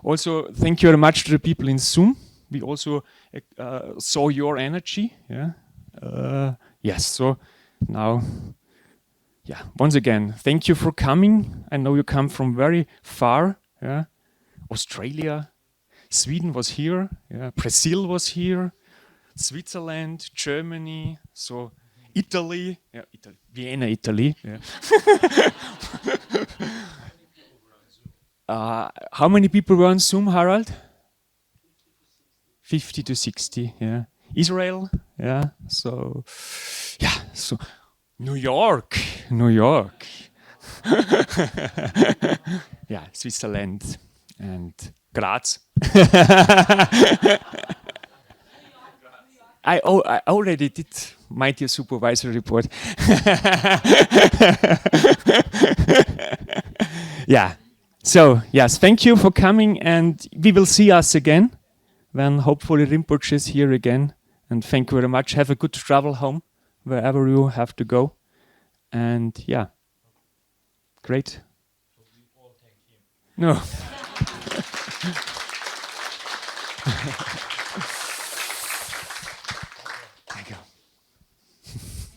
Also, thank you very much to the people in Zoom. We also saw your energy. Yeah. Yes. So now, yeah. Once again, thank you for coming. I know you come from very far. Yeah. Australia, Sweden was here. Yeah. Brazil was here. Switzerland, Germany. So Italy. Yeah. Italy. Vienna, Italy. Yeah. How many people were on Zoom, Harald? 50 to 60, yeah. Israel, yeah. So, yeah. So, New York. Yeah, Switzerland and Graz. I already did my dear supervisory report. Yeah. So, yes, thank you for coming, and we will see us again when hopefully Rinpoche is here again. And thank you very much. Have a good travel home, wherever you have to go. And yeah, great. No.